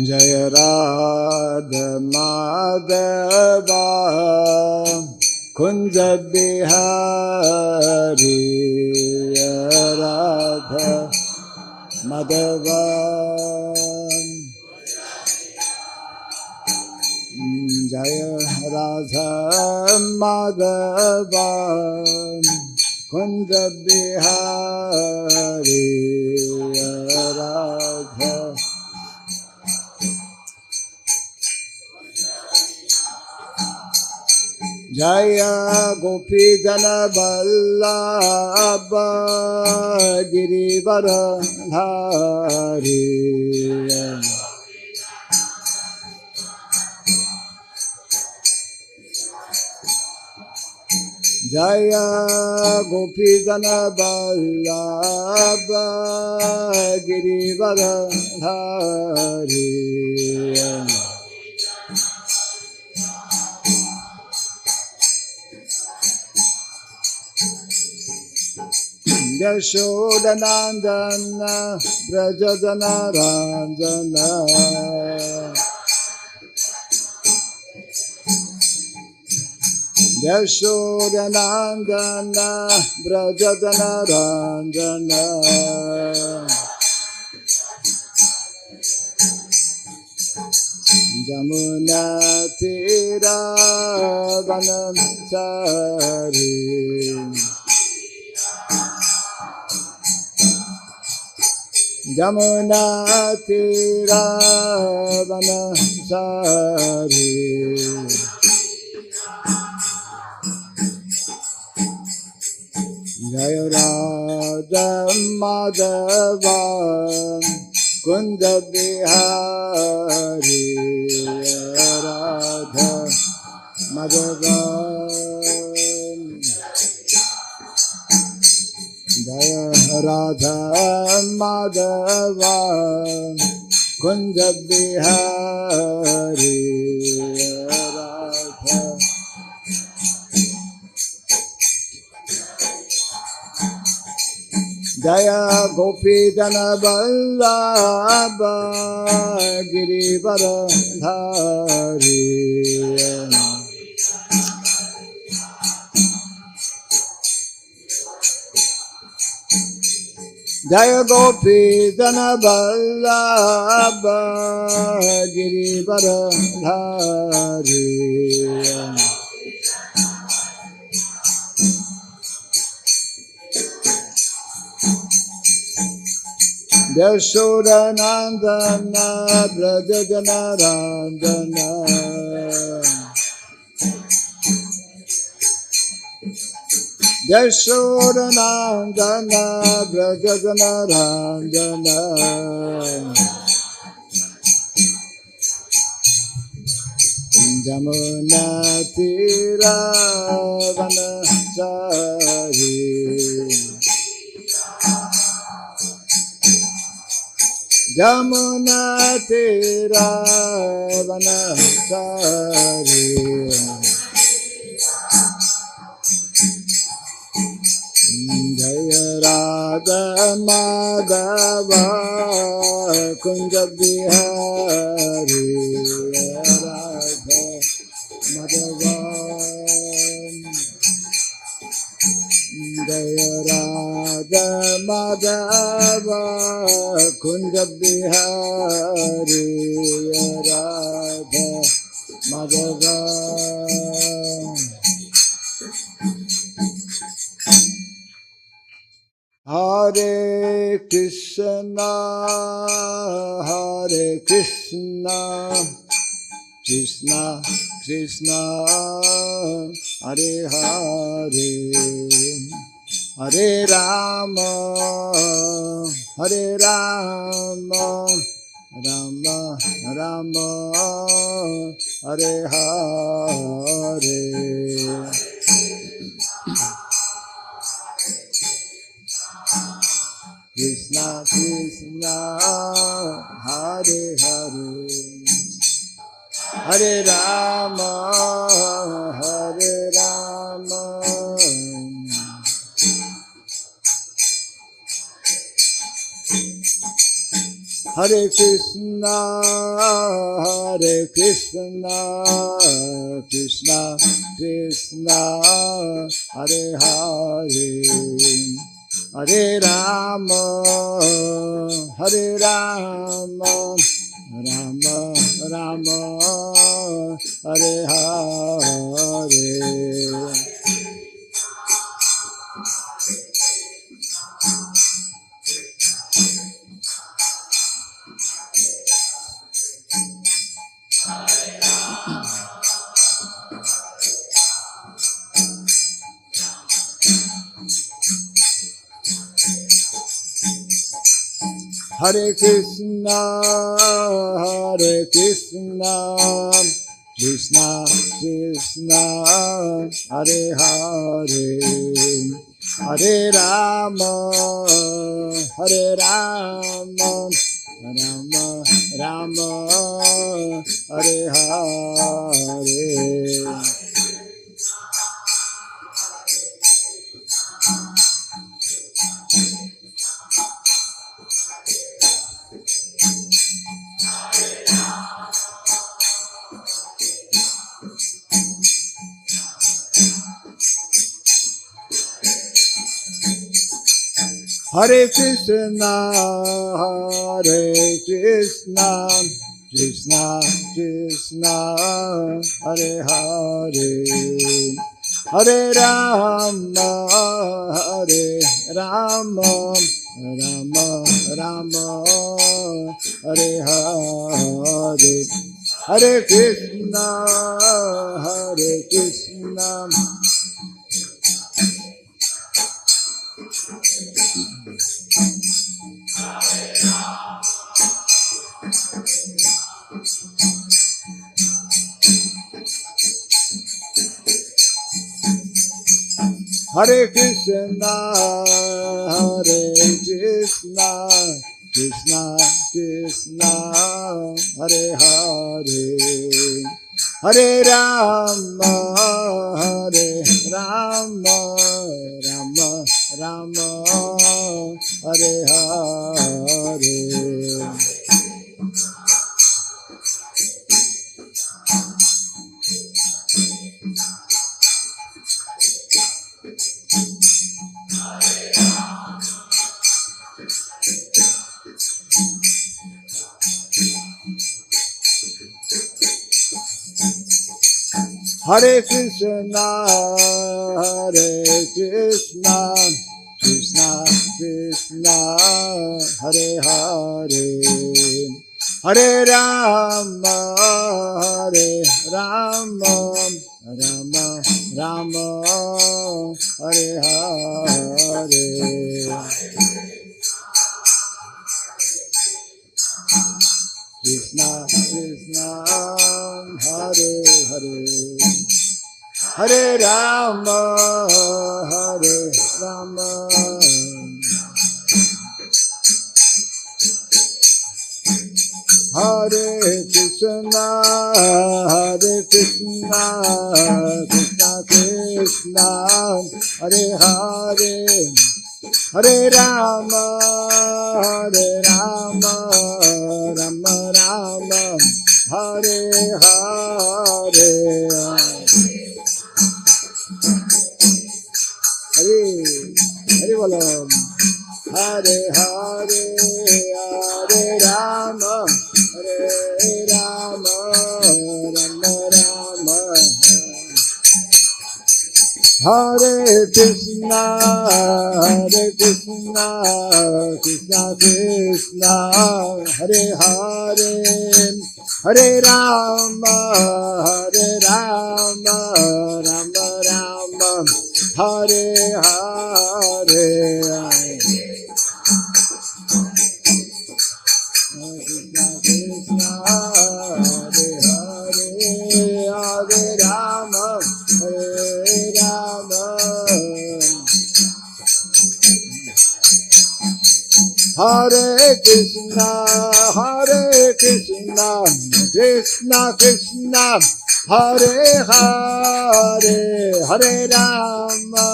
Jaya Radha Madhava Kunja Bihari Radha Madhava Jaya Radha Madhava Kunja Bihari Radha Jaya Gopi Jana Vallabha Girivara Dhari Jaya Gopi Jana Vallabha Girivara Dhari Yashodanandana Brajadana Ranjana Yashodanandana Brajadana Ranjana Jamuna Tira Vanamchari Jamuna Tira Vanamchari Jaya Radha Madhava Kunja Bihari Radha Madhava Jaya Radha Madhava Kunja Bihari Radha Jaya Gopi Jana Vallabha Girivara Dhari Jaya Gopi Jana Vallabha Girivara Dhari Yashodanandana Brajadana Ranjana Yashodanandana Brajadana Ranjana Jamuna Tira Vanachari Jamuna Tira Vanachari Jaya Radha Madhava Kunja Bihari Radha Madhava Jaya Radha Madhava Kunja Bihari Radha Madhava Hare Krishna Hare Krishna Krishna Krishna Hare Hare Hare Rama Hare Rama Rama Rama Hare Hare Krishna Krishna Hare Hare Hare Rama Hare Rama Hare Krishna, Hare Krishna, Krishna Krishna, Hare Hare, Hare Rama, Hare Rama, Rama Rama, Hare Hare. Hare Krishna, Hare Krishna, Krishna Krishna, Hare Hare, Hare Rama, Hare Rama, Rama Rama, Hare Hare. Hare Krishna, Hare Krishna, Krishna Krishna, Hare Hare, Hare Rama, Hare Rama, Rama Rama, Hare Hare, Hare Krishna, Hare Krishna. Hare Krishna, Hare Krishna, Krishna Krishna, Hare Hare, Hare Rama, Hare Rama, Rama Rama, Hare Hare. Hare Krishna, Hare Krishna, Krishna Krishna, Hare Hare, Hare Rama, Hare Rama, Rama Rama, Hare Hare. Krishna Krishna, Hare Hare, Hare Rama, Hare Rama. Hare Krishna, Hare Krishna, Krishna Krishna, Hare Hare, Hare Rama, Hare Rama, Rama Rama, Hare Hare. Hare Hare Bolo. Hare Hare, Hare Rama, Hare Rama, Rama Rama. Hare Krishna, Hare Krishna, Krishna Krishna, Hare Hare, Hare Rama, Hare Rama, Rama Rama, Hare Hare. Krishna Krishna, Hare Hare, Hare Rama, Hare Rama. Hare Krishna, Hare Krishna, Krishna Krishna, Hare Hare, Hare Rama,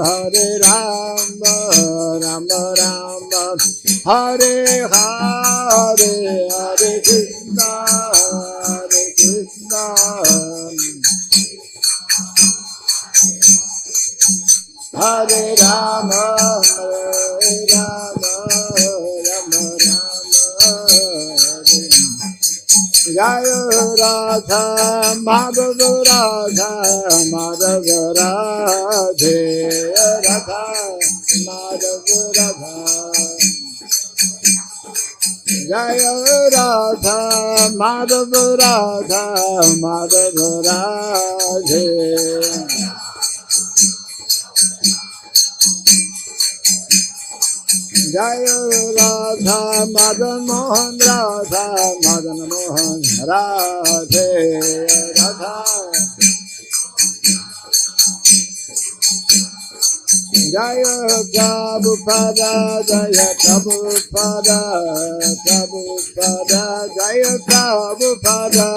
Hare Rama, Rama Rama, Hare Hare. Hare Rama, Hare Rama, Rama Rama, Jaya Radha, Madhava Radha, Madhava Radhe, Radha, Madhava Radha. Jaya Radha, Madhava Radha, Madhava Radhe. Jaya Radha, Madan Mohan Radha, Madan Mohan Radhe, Radha. Jaya Prabhupada, Jaya Prabhupada, Prabhupada, Jaya Prabhupada.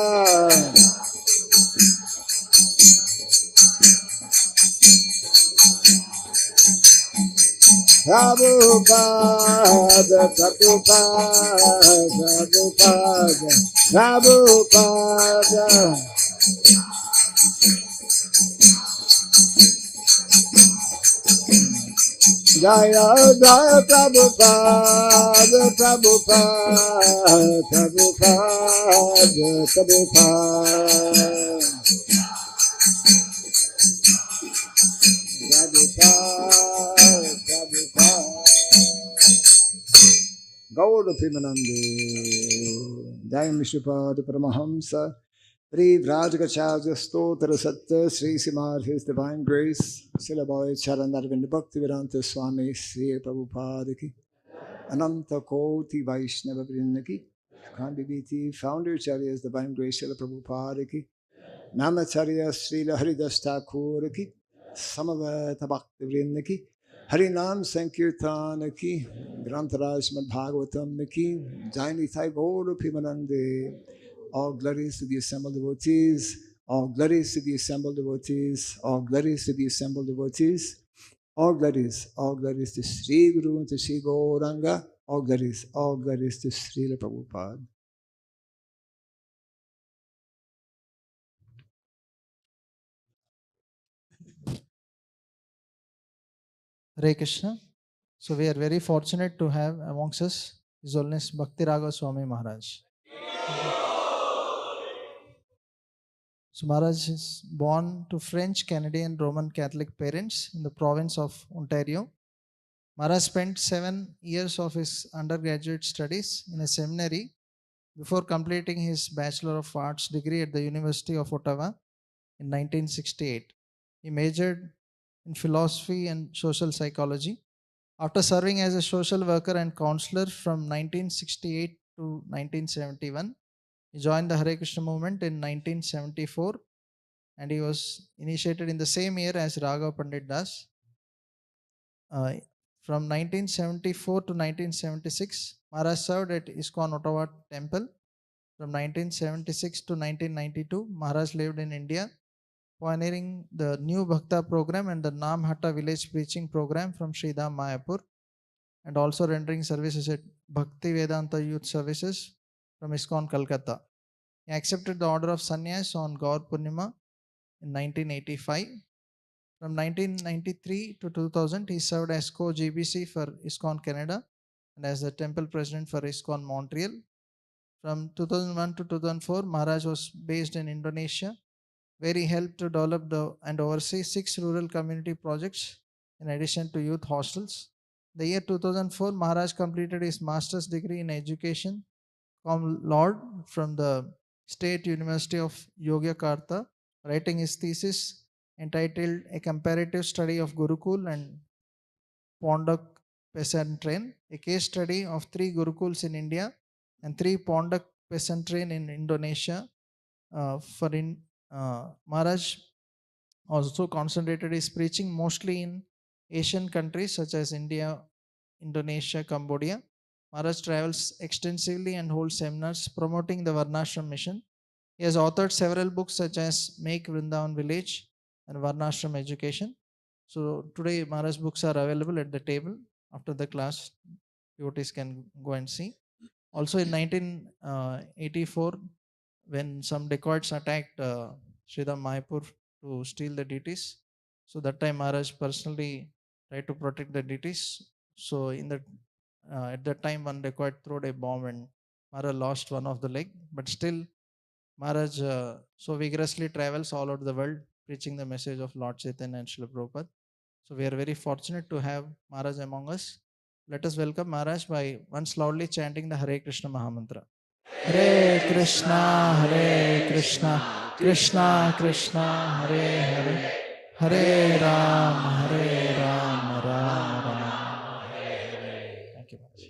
Prabhupada, Prabhupada, Prabhupada, Prabhupada. Jaya Jaya Prabhupada, Prabhupada, Prabhupada, Prabhupada. Gaur Pimanande, Jai Mishupad Paramahamsa, Pri Vrajagacharya Stotra Satya Sri Simar, His Divine Grace, Silaboy Charanarvind Bhakti Vedanta Swami, Sri Prabhupada Ki, Ananta Koti Vaishnava Vrinda Ki, Khandi Biti, Founder Charyas Divine Grace, Srila Prabhupada Ki, Namacharya Srila Haridas Thakur Ki, Samavata Bhakti Vrinda Ki, Harinam Sankirtan Ki, Grantaraj Mad Bhagavatam Ki, Jaini Thai Gaur Pimanande. All glories to the assembled devotees, all glories to the assembled devotees, all glories to the assembled devotees, all glories to Sri Guru and to Sri Gauranga, all glories to Srila Prabhupada. Hare Krishna. So we are very fortunate to have amongst us His Holiness Bhakti Raghav Swami Maharaj. So Maharaj is born to French, Canadian, Roman Catholic parents in the province of Ontario. Maharaj spent 7 years of his undergraduate studies in a seminary before completing his Bachelor of Arts degree at the University of Ottawa in 1968. He majored in philosophy and social psychology. After serving as a social worker and counselor from 1968 to 1971, he joined the Hare Krishna movement in 1974 and he was initiated in the same year as Raghav Pandit Das. From 1974 to 1976, Maharaj served at ISKCON Ottawa Temple. From 1976 to 1992, Maharaj lived in India, pioneering the New Bhakta program and the Namhatta village preaching program from Sridham Mayapur, and also rendering services at Bhakti Vedanta Youth Services from ISKCON Calcutta. He accepted the order of sannyas on Gaur Purnima in 1985. From 1993 to 2000, he served as co-GBC for ISKCON Canada and as the temple president for ISKCON Montreal. From 2001 to 2004, Maharaj was based in Indonesia, where he helped to develop and oversee 6 rural community projects in addition to youth hostels. The year 2004, Maharaj completed his master's degree in education cum laude from the State University of Yogyakarta, writing his thesis entitled A Comparative Study of Gurukul and Pondak Peasant Train, a case study of 3 Gurukuls in India and 3 Pondak Peasant Train in Indonesia. Maharaj also concentrated his preaching mostly in Asian countries such as India, Indonesia, Cambodia. Maharaj travels extensively and holds seminars promoting the Varnashram mission. He has authored several books such as Make Vrindavan Village and Varnashram Education. So today Maharaj books are available at the table. After the class, devotees can go and see. Also in 1984, when some dacoits attacked Sridham Mayapur to steal the deities. So that time Maharaj personally tried to protect the deities. So in that at that time one dacoit threw a bomb and Maharaj lost one of the leg. But still Maharaj so vigorously travels all over the world preaching the message of Lord Chaitanya and Srila Prabhupada. So we are very fortunate to have Maharaj among us. Let us welcome Maharaj by once loudly chanting the Hare Krishna Mahamantra. Hare Krishna, Hare Krishna, Krishna Krishna, Hare Hare, Hare Ram, Hare Ram, Ram Ram, Hare Hare. Thank you, Maharaj.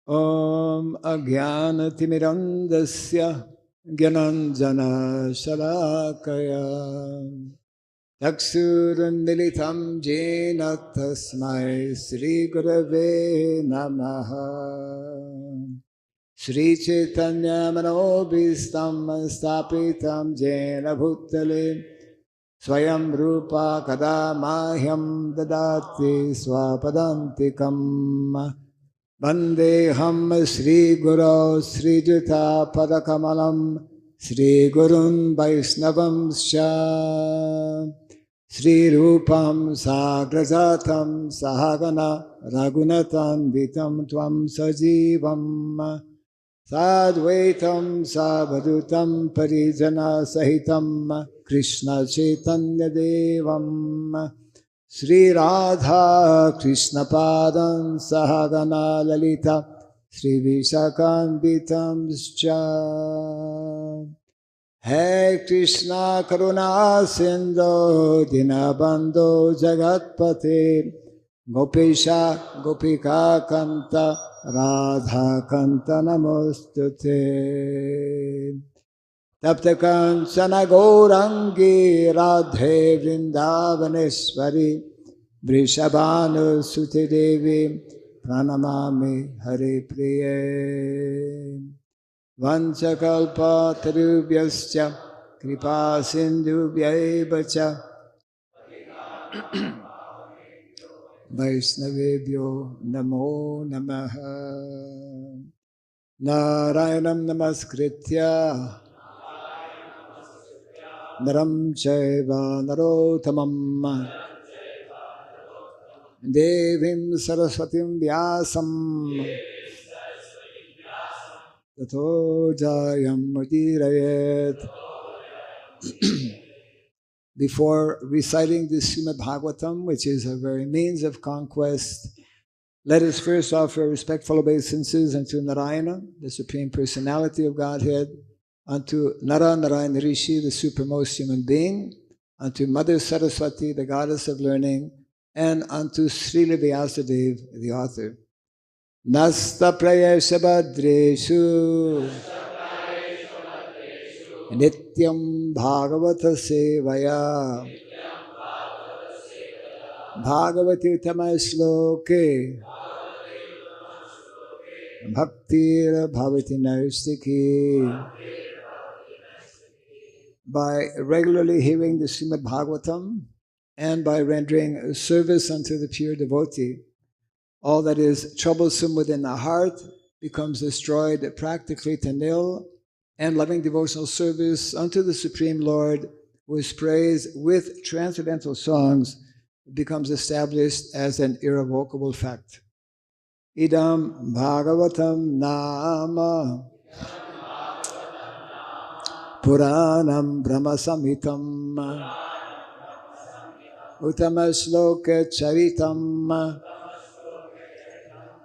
Om Agyanatimirandasya Gyananjana Shalakaya Taksurandilitam Jena Tasmai Sri Gurave Namaha Sri Chaitanya Manobhistam Stapitam Jena Bhutale Swayam Rupa Kada Mahyam Dadati Swapadantikam Vandeham Sri Guru Sri Juta Padakamalam Sri Gurun Vaisnavam Sha Sri Rupam Sagrajatam Sahagana Ragunatam Vitam Tvam Sajivam Sadvaitam Savadutam Parijana Sahitam Krishna Chaitanya Devam Sri Radha Krishna Padam Sahagana Lalita Sri Vishakambitam Scha Hare Krishna Karuna Sindhu Dinabandhu Jagatpate Gopesha Gopika Kanta Radha Kanta Namostute Tapta Kanchana Gaurangi Radhe Vrindavaneshwari Vrishabhanu Suti Devi Pranamami Hare Priye Vanchakalpa Tarubhyascha Kripa Sindhubhyaivacha Vaisnavebhyo Namo Namaha Narayanam Namaskritya Naram Chaiva Narottamam Devim Saraswatim Vyasam Tato Jayam Mudirayet. Before reciting the Srimad Bhagavatam, which is a very means of conquest, let us first offer respectful obeisances unto Narayana, the Supreme Personality of Godhead, unto Nara Narayana Rishi, the supremmost human being, unto Mother Saraswati, the goddess of learning, and unto Srila Vyasadeva, the author. Nasta prayesha badreshu nityam bhagavata sevaya bhagavati tamasloke bhaktir bhavati naistiki. By regularly hearing the Srimad Bhagavatam and by rendering service unto the pure devotee, all that is troublesome within the heart becomes destroyed practically to nil, and loving devotional service unto the Supreme Lord, who is praised with transcendental songs, becomes established as an irrevocable fact. Idam Bhagavatam Nama Puranam Brahmasamitam Uttama Charitam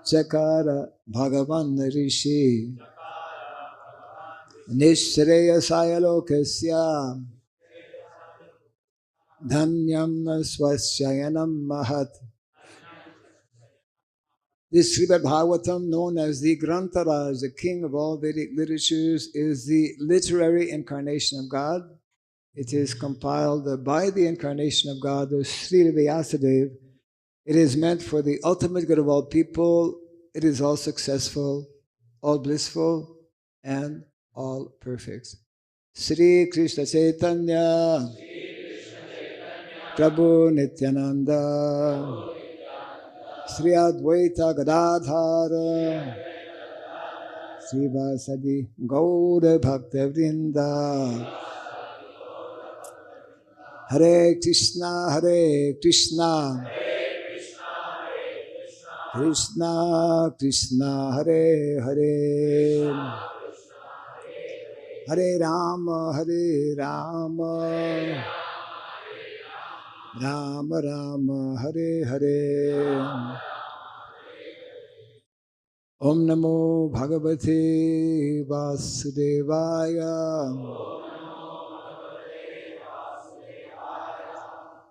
Chakara Bhagavan Rishi Nishreyasaya Lokasya Dhanyam Swasyayanam Mahat. This Srimad Bhagavatam, known as the Grantaraj, the king of all Vedic literatures, is the literary incarnation of God. It is compiled by the incarnation of God, the Srila Vyasadeva. It is meant for the ultimate good of all people. It is all successful, all blissful, and all perfect. Sri Krishna Chaitanya, Prabhu Nityananda, Sri Advaita Gadadhara, Srivasadi Gaura Bhakta Vrinda. Hare Krishna, Krishna Krishna, Hare Hare, Hare Rama, Rama Rama, Hare Hare. Om Namo Bhagavate Vasudevaya.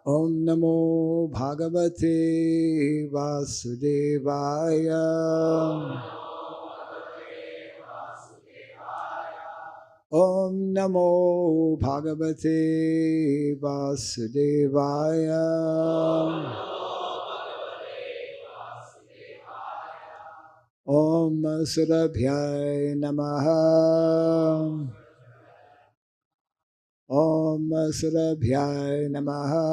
Om Namo Bhagavate Vasudevaya. Om Namo Bhagavate Vasudevaya. Om Surabhyay Namaha. Om Surabhyay Namaha.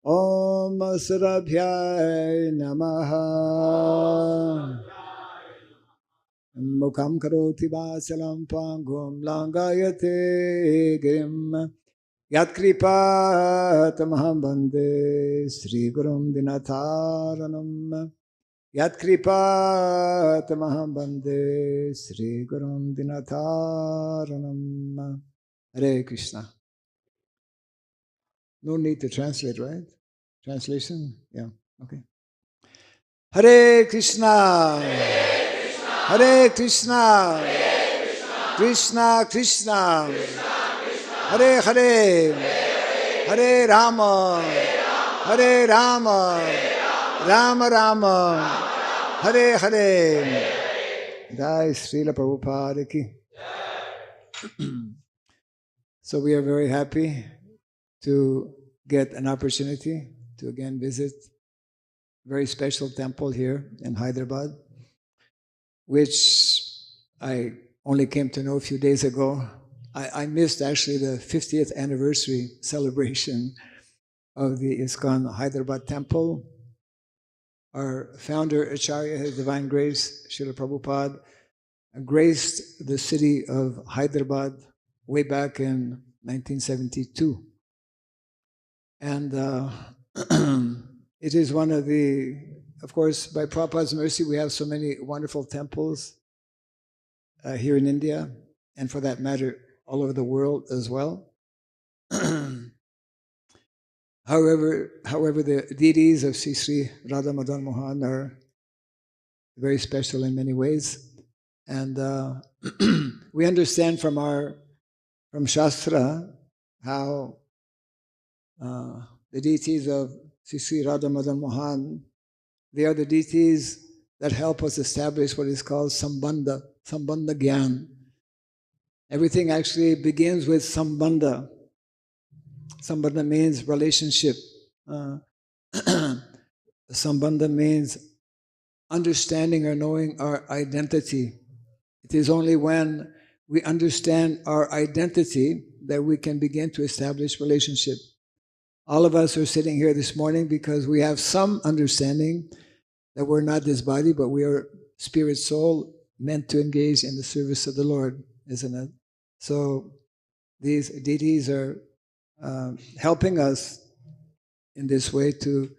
Om Surabhyay Namaha. Mukham karoti vasalam pangum langayate girim. Yat kripa tamaham bande Sri Gurum Dinataranam. Yat kripa tamaham bande Sri Gurum Dinataranam. Hare Krishna. No need to translate, right? Translation? Yeah, okay. Hare Krishna. Hare Krishna. Krishna Krishna. Hare Hare. Hare Rama. Hare Rama. Rama Rama. Hare Hare. Jai Srila Prabhupada ki. So we are very happy to get an opportunity to again visit a very special temple here in Hyderabad, which I only came to know a few days ago. I missed actually the 50th anniversary celebration of the ISKCON Hyderabad temple. Our founder, Acharya, His Divine Grace, Srila Prabhupada, graced the city of Hyderabad way back in 1972. And it is one of the, of course, by Prabhupada's mercy, we have so many wonderful temples here in India, and for that matter, all over the world as well. However, the deities of Sri Sri Radha Madan Mohan are very special in many ways. And we understand from Shastra how the deities of Sri Sri Radha Madan Mohan, they are the deities that help us establish what is called Sambandha Gyan. Everything actually begins with Sambandha. Sambandha means relationship. Sambandha means understanding or knowing our identity. It is only when we understand our identity that we can begin to establish relationship. All of us are sitting here this morning because we have some understanding that we're not this body, but we are spirit soul meant to engage in the service of the Lord, isn't it? So these deities are helping us in this way to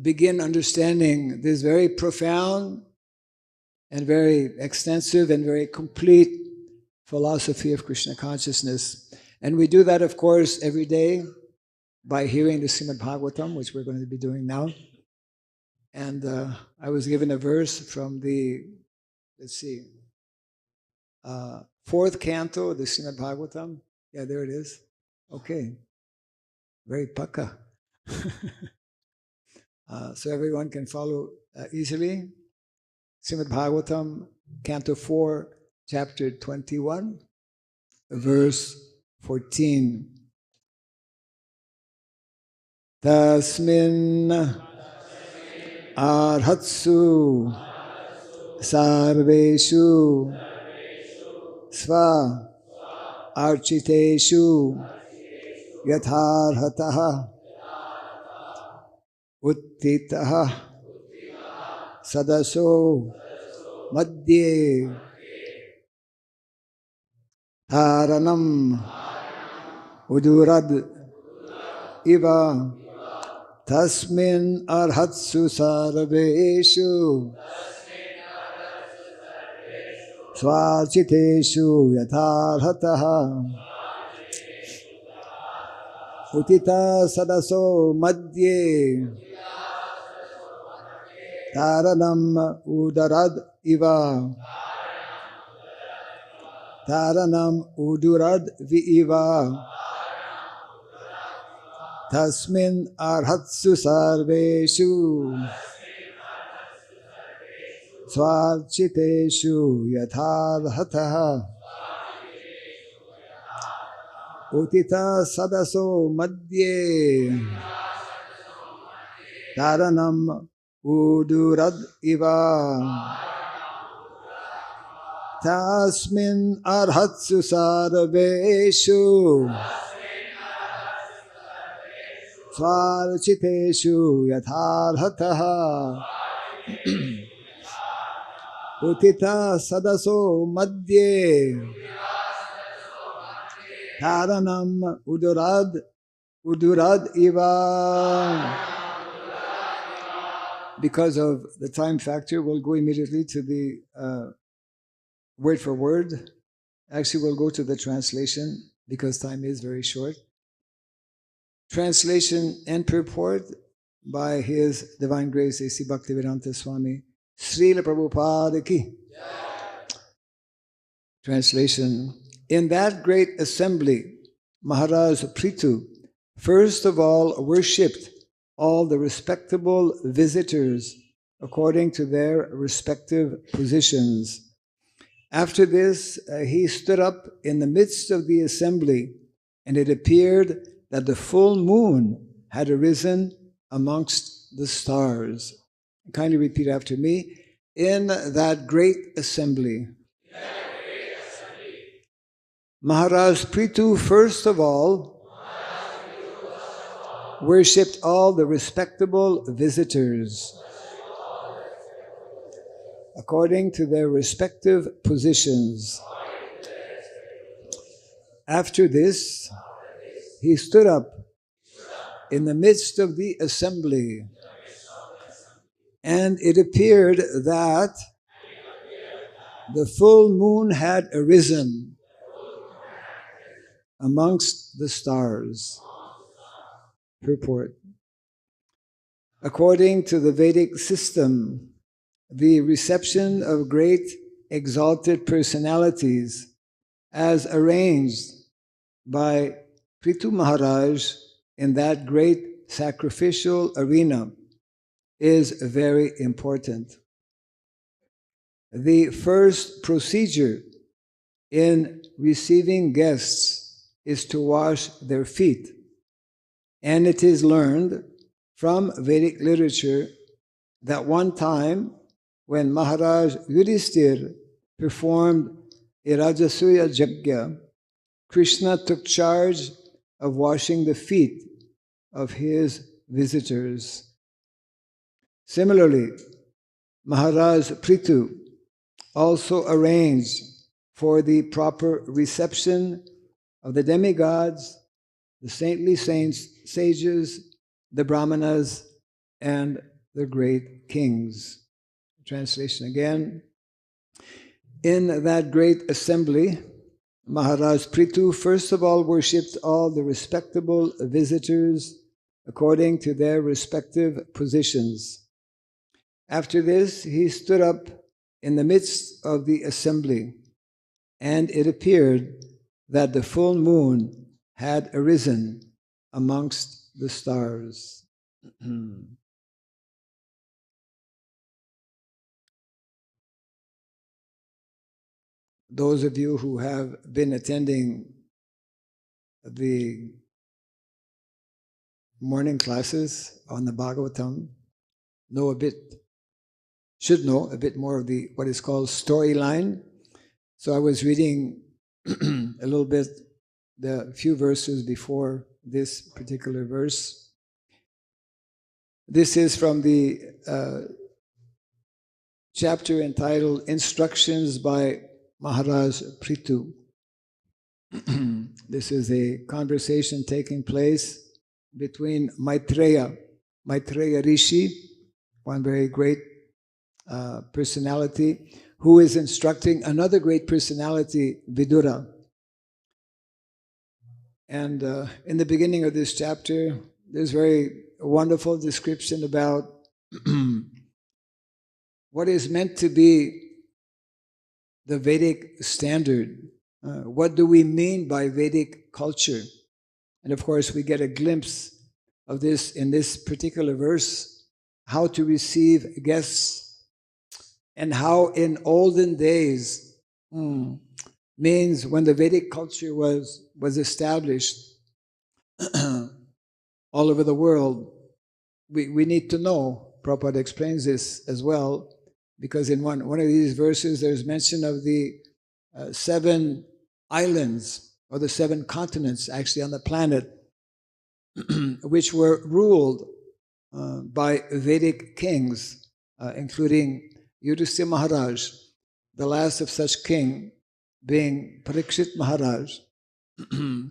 begin understanding this very profound and very extensive and very complete philosophy of Krishna consciousness. And we do that, of course, every day by hearing the Srimad Bhagavatam, which we're going to be doing now. And I was given a verse from the, fourth canto of the Srimad Bhagavatam. Yeah, there it is. Okay. Very pakka. So everyone can follow easily. Srimad Bhagavatam, Canto 4, Chapter 21, verse 14. Tasmin arhatsu sarveshu sva architeshu yatharhataha uttitaha sadaso madhye taranam udurad iva tasmin arhatsu sarveshu swachiteshu yatharhataha utita sadaso madhye taranam udarad iva taranam udurad viiva tasmin arhatsu sarveshu swarchiteshu yatharhataha utita sadaso madhye taranam udurad iva tasmin arhatsu sarveshu swarchiteshu yatharhataha utita sadaso madhye taranam udurad iva. Because of the time factor, we'll go immediately to the word for word. Actually, we'll go to the translation because time is very short. Translation and purport by His Divine Grace A.C. Bhaktivedanta Swami Srila Prabhupada Ki. Translation. In that great assembly, Maharaj Prithu first of all worshipped all the respectable visitors according to their respective positions. After this, he stood up in the midst of the assembly, and it appeared that the full moon had arisen amongst the stars. Kindly repeat after me. In that great assembly. Maharaj Prithu first of all worshipped all the respectable visitors according to their respective positions. After this, he stood up in the midst of the assembly, and it appeared that the full moon had arisen amongst the stars. Purport. According to the Vedic system, the reception of great exalted personalities as arranged by Prithu Maharaj in that great sacrificial arena is very important. The first procedure in receiving guests is to wash their feet, and it is learned from Vedic literature that one time when Maharaj Yudhisthira performed a Rajasuya Yajna, Krishna took charge of washing the feet of his visitors. Similarly, Maharaj Prithu also arranged for the proper reception of the demigods, the saintly saints, sages, the brahmanas, and the great kings. Translation again. In that great assembly, Maharaj Prithu first of all worshipped all the respectable visitors according to their respective positions. After this, he stood up in the midst of the assembly, and it appeared that the full moon had arisen amongst the stars. Those of you who have been attending the morning classes on the Bhagavatam should know a bit more of the what is called storyline. So I was reading a little bit the few verses before this particular verse. This is from the chapter entitled Instructions by Maharaj Prithu. This is a conversation taking place between Maitreya Rishi, one very great personality, who is instructing another great personality, Vidura. And in the beginning of this chapter, there's very wonderful description about what is meant to be the Vedic standard. What do we mean by Vedic culture? And of course, we get a glimpse of this in this particular verse, how to receive guests, and how in olden days means when the Vedic culture was established all over the world. We need to know, Prabhupada explains this as well, because in one of these verses there's mention of the 7 islands, or the 7 continents actually on the planet, which were ruled by Vedic kings, including Yudhisthira Maharaj, the last of such king being Parikshit Maharaj. And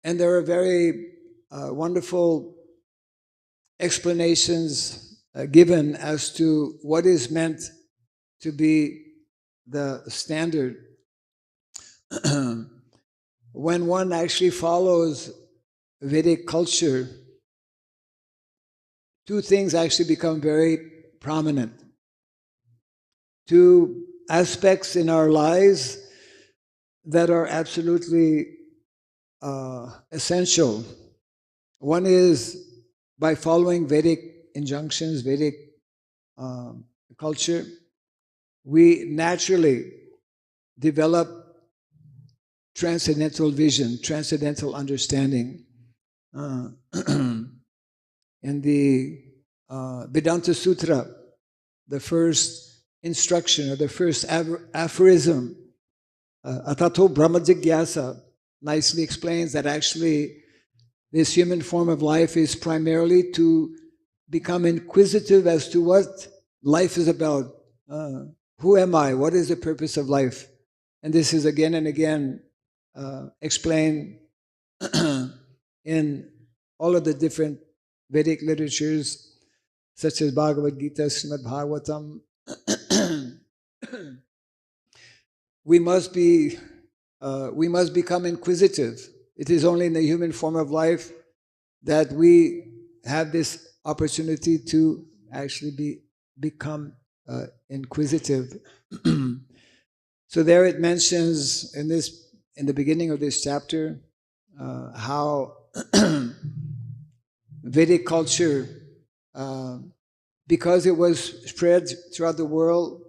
there are very wonderful explanations given as to what is meant to be the standard. When one actually follows Vedic culture, 2 things actually become very prominent. 2 aspects in our lives that are absolutely essential. One is by following Vedic injunctions, Vedic culture, we naturally develop transcendental vision, transcendental understanding. In the Vedanta Sutra, the first instruction or the first aphorism, Atato Brahma Jigyasa, nicely explains that actually this human form of life is primarily to become inquisitive as to what life is about. Who am I? What is the purpose of life? And this is again and again explained in all of the different Vedic literatures, such as Bhagavad Gita, Srimad Bhagavatam. We must become inquisitive. It is only in the human form of life that we have this opportunity to actually become inquisitive. So there it mentions in the beginning of this chapter how Vedic culture, because it was spread throughout the world,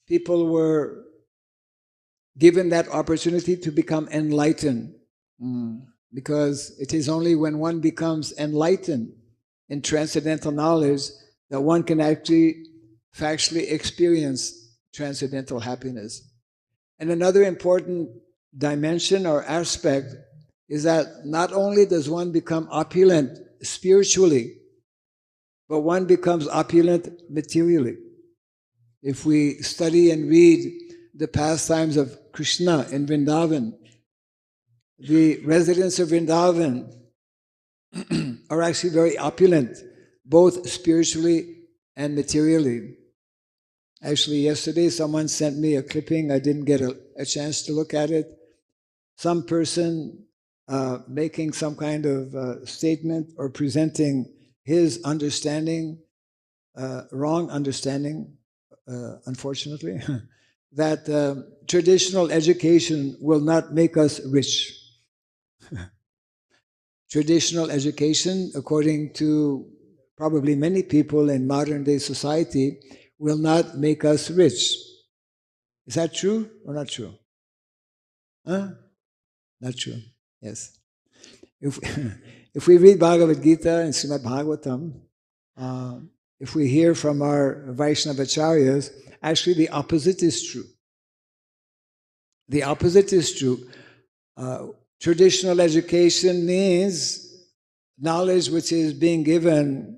people were given that opportunity to become enlightened. Because it is only when one becomes enlightened in transcendental knowledge that one can actually factually experience transcendental happiness. And another important dimension or aspect is that not only does one become opulent spiritually, but one becomes opulent materially. If we study and read the pastimes of Krishna in Vrindavan, the residents of Vrindavan are actually very opulent, both spiritually and materially. Actually, yesterday someone sent me a clipping. I didn't get a chance to look at it. Some person making some kind of statement or presenting his understanding, wrong understanding, unfortunately, that traditional education will not make us rich. Traditional education, according to probably many people in modern day society, will not make us rich. Is that true or not true? Huh? Not true. Yes. If we read Bhagavad Gita and Srimad Bhagavatam, if we hear from our Vaishnavacharyas, actually the opposite is true. The opposite is true. Traditional education means knowledge which is being given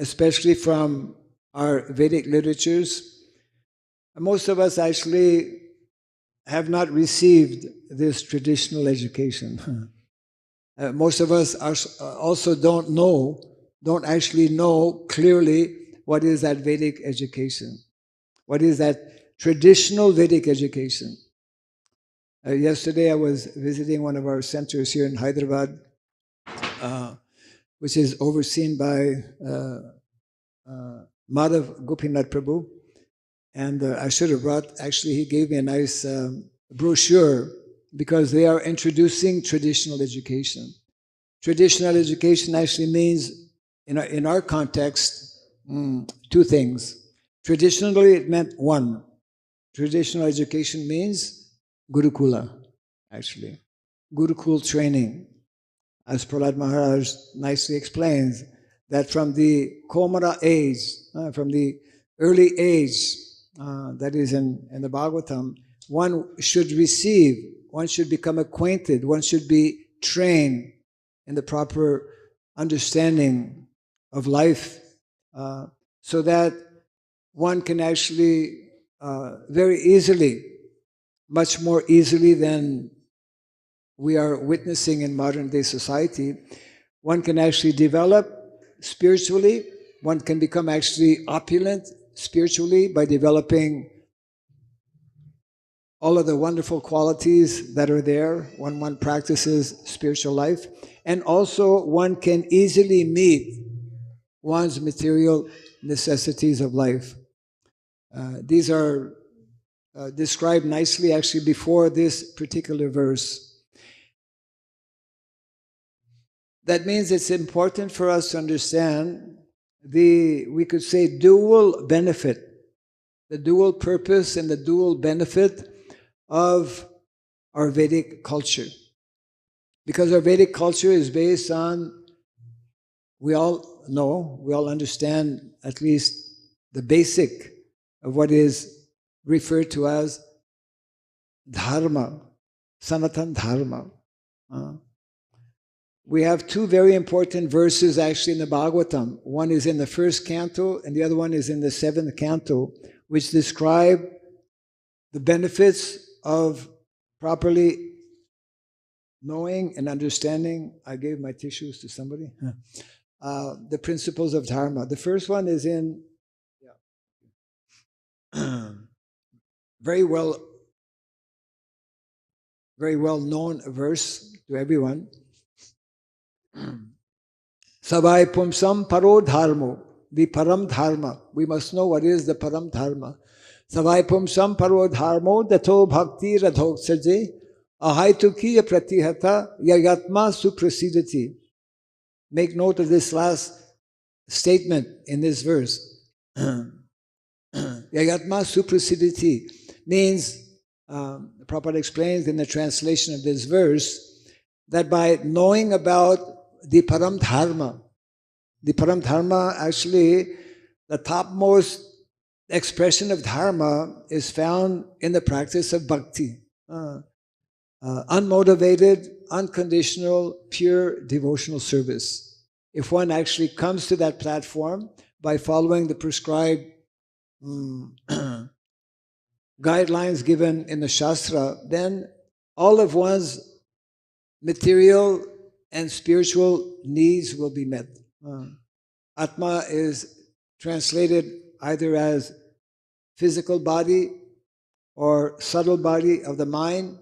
especially from our Vedic literatures. Most of us actually have not received this traditional education. Most of us also don't actually know clearly what is that Vedic education. What is that traditional Vedic education? Yesterday I was visiting one of our centers here in Hyderabad, which is overseen by Madhav Gopinath Prabhu. And I should have brought, actually he gave me a nice brochure because they are introducing traditional education. Traditional education actually means, in our context, two things. Traditionally it meant one. Traditional education means Gurukula, actually. Gurukul training. As Prahlad Maharaj nicely explains, that from the Komara age, from the early age, that is in the Bhagavatam, one should receive, one should become acquainted, one should be trained in the proper understanding of life, so that one can actually very easily, much more easily than we are witnessing in modern day society, one can actually develop spiritually, one can become actually opulent spiritually by developing all of the wonderful qualities that are there when one practices spiritual life. And also one can easily meet one's material necessities of life. These are described nicely actually before this particular verse. That means it's important for us to understand we could say, dual benefit, the dual purpose and the dual benefit of our Vedic culture. Because our Vedic culture is based on, we all know, we all understand at least the basic of what is referred to as dharma, Sanatan dharma. We have two very important verses actually in the Bhagavatam. One is in the first canto and the other one is in the seventh canto, which describe the benefits of properly knowing and understanding. I gave my tissues to somebody. The principles of dharma. The first one is in very well known verse to everyone. Savai pumsam paro dharmo, the param dharma. We must know what is the param dharma. Savai pumsam paro dharmo dato bhakti radhoksaje ahaitukiya pratihata yagatma suprasidati. Make note of this last statement in this verse. Yagatma suprasidati means, Prabhupada explains in the translation of this verse, that by knowing about the param dharma, actually the topmost expression of dharma is found in the practice of bhakti. Unmotivated, unconditional, pure devotional service. If one actually comes to that platform by following the prescribed guidelines given in the Shastra, then all of one's material and spiritual needs will be met. Atma is translated either as physical body or subtle body of the mind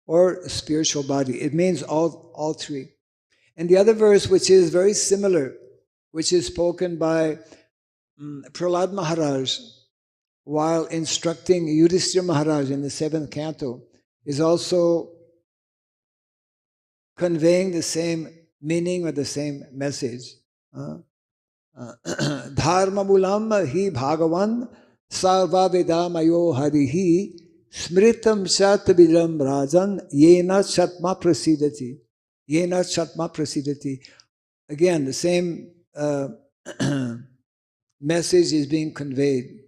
or spiritual body. It means all three. And the other verse, which is very similar, which is spoken by Prahlad Maharaj while instructing Yudhishthira Maharaj in the 7th canto, is also conveying the same meaning or the same message. Dharma mulam hi bhagavan sarva vedamayo harihi smritam satvidam rajan yena satma prasidati. Yena satma prasidati. Again, the same message is being conveyed.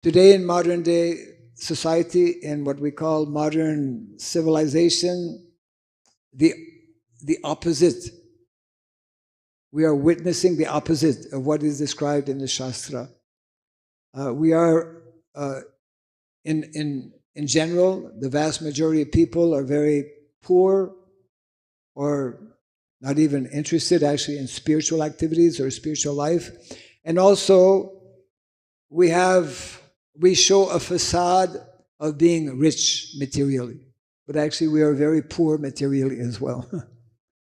Today in modern day society, in what we call modern civilization, the opposite we are witnessing the opposite of what is described in the Shastra. We are, in general, the vast majority of people are very poor or not even interested actually in spiritual activities or spiritual life. And also, we show a facade of being rich materially, but actually we are very poor materially as well,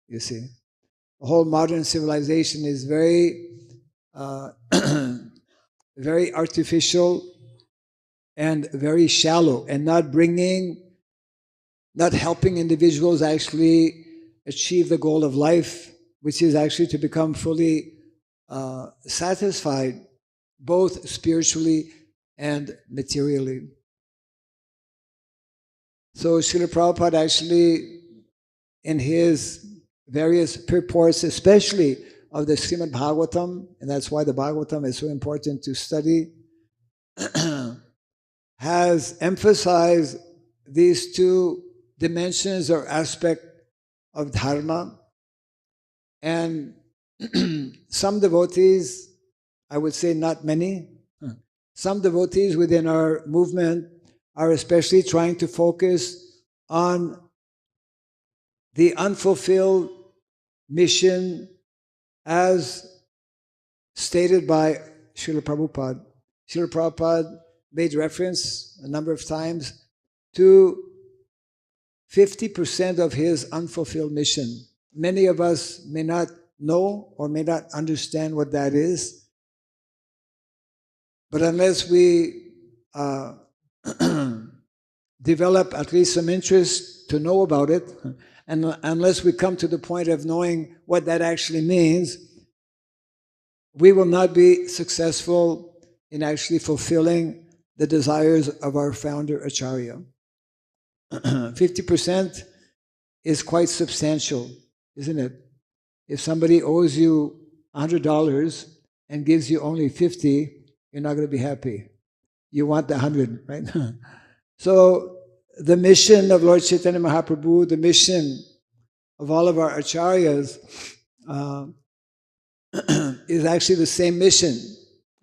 you see. The whole modern civilization is very, very artificial and very shallow, and not helping individuals actually achieve the goal of life, which is actually to become fully satisfied, both spiritually and materially. So Srila Prabhupada actually, in his various purports, especially of the Srimad Bhagavatam, and that's why the Bhagavatam is so important to study, has emphasized these two dimensions or aspects of dharma. And some devotees, I would say not many, some devotees within our movement are especially trying to focus on the unfulfilled mission as stated by Srila Prabhupada. Srila Prabhupada made reference a number of times to 50% of his unfulfilled mission. Many of us may not know or may not understand what that is, but unless we develop at least some interest to know about it, and unless we come to the point of knowing what that actually means, we will not be successful in actually fulfilling the desires of our founder Acharya. 50% is quite substantial, isn't it? If somebody owes you $100 and gives you only 50, you're not going to be happy. You want the 100, right? So the mission of Lord Chaitanya Mahaprabhu, the mission of all of our acharyas, is actually the same mission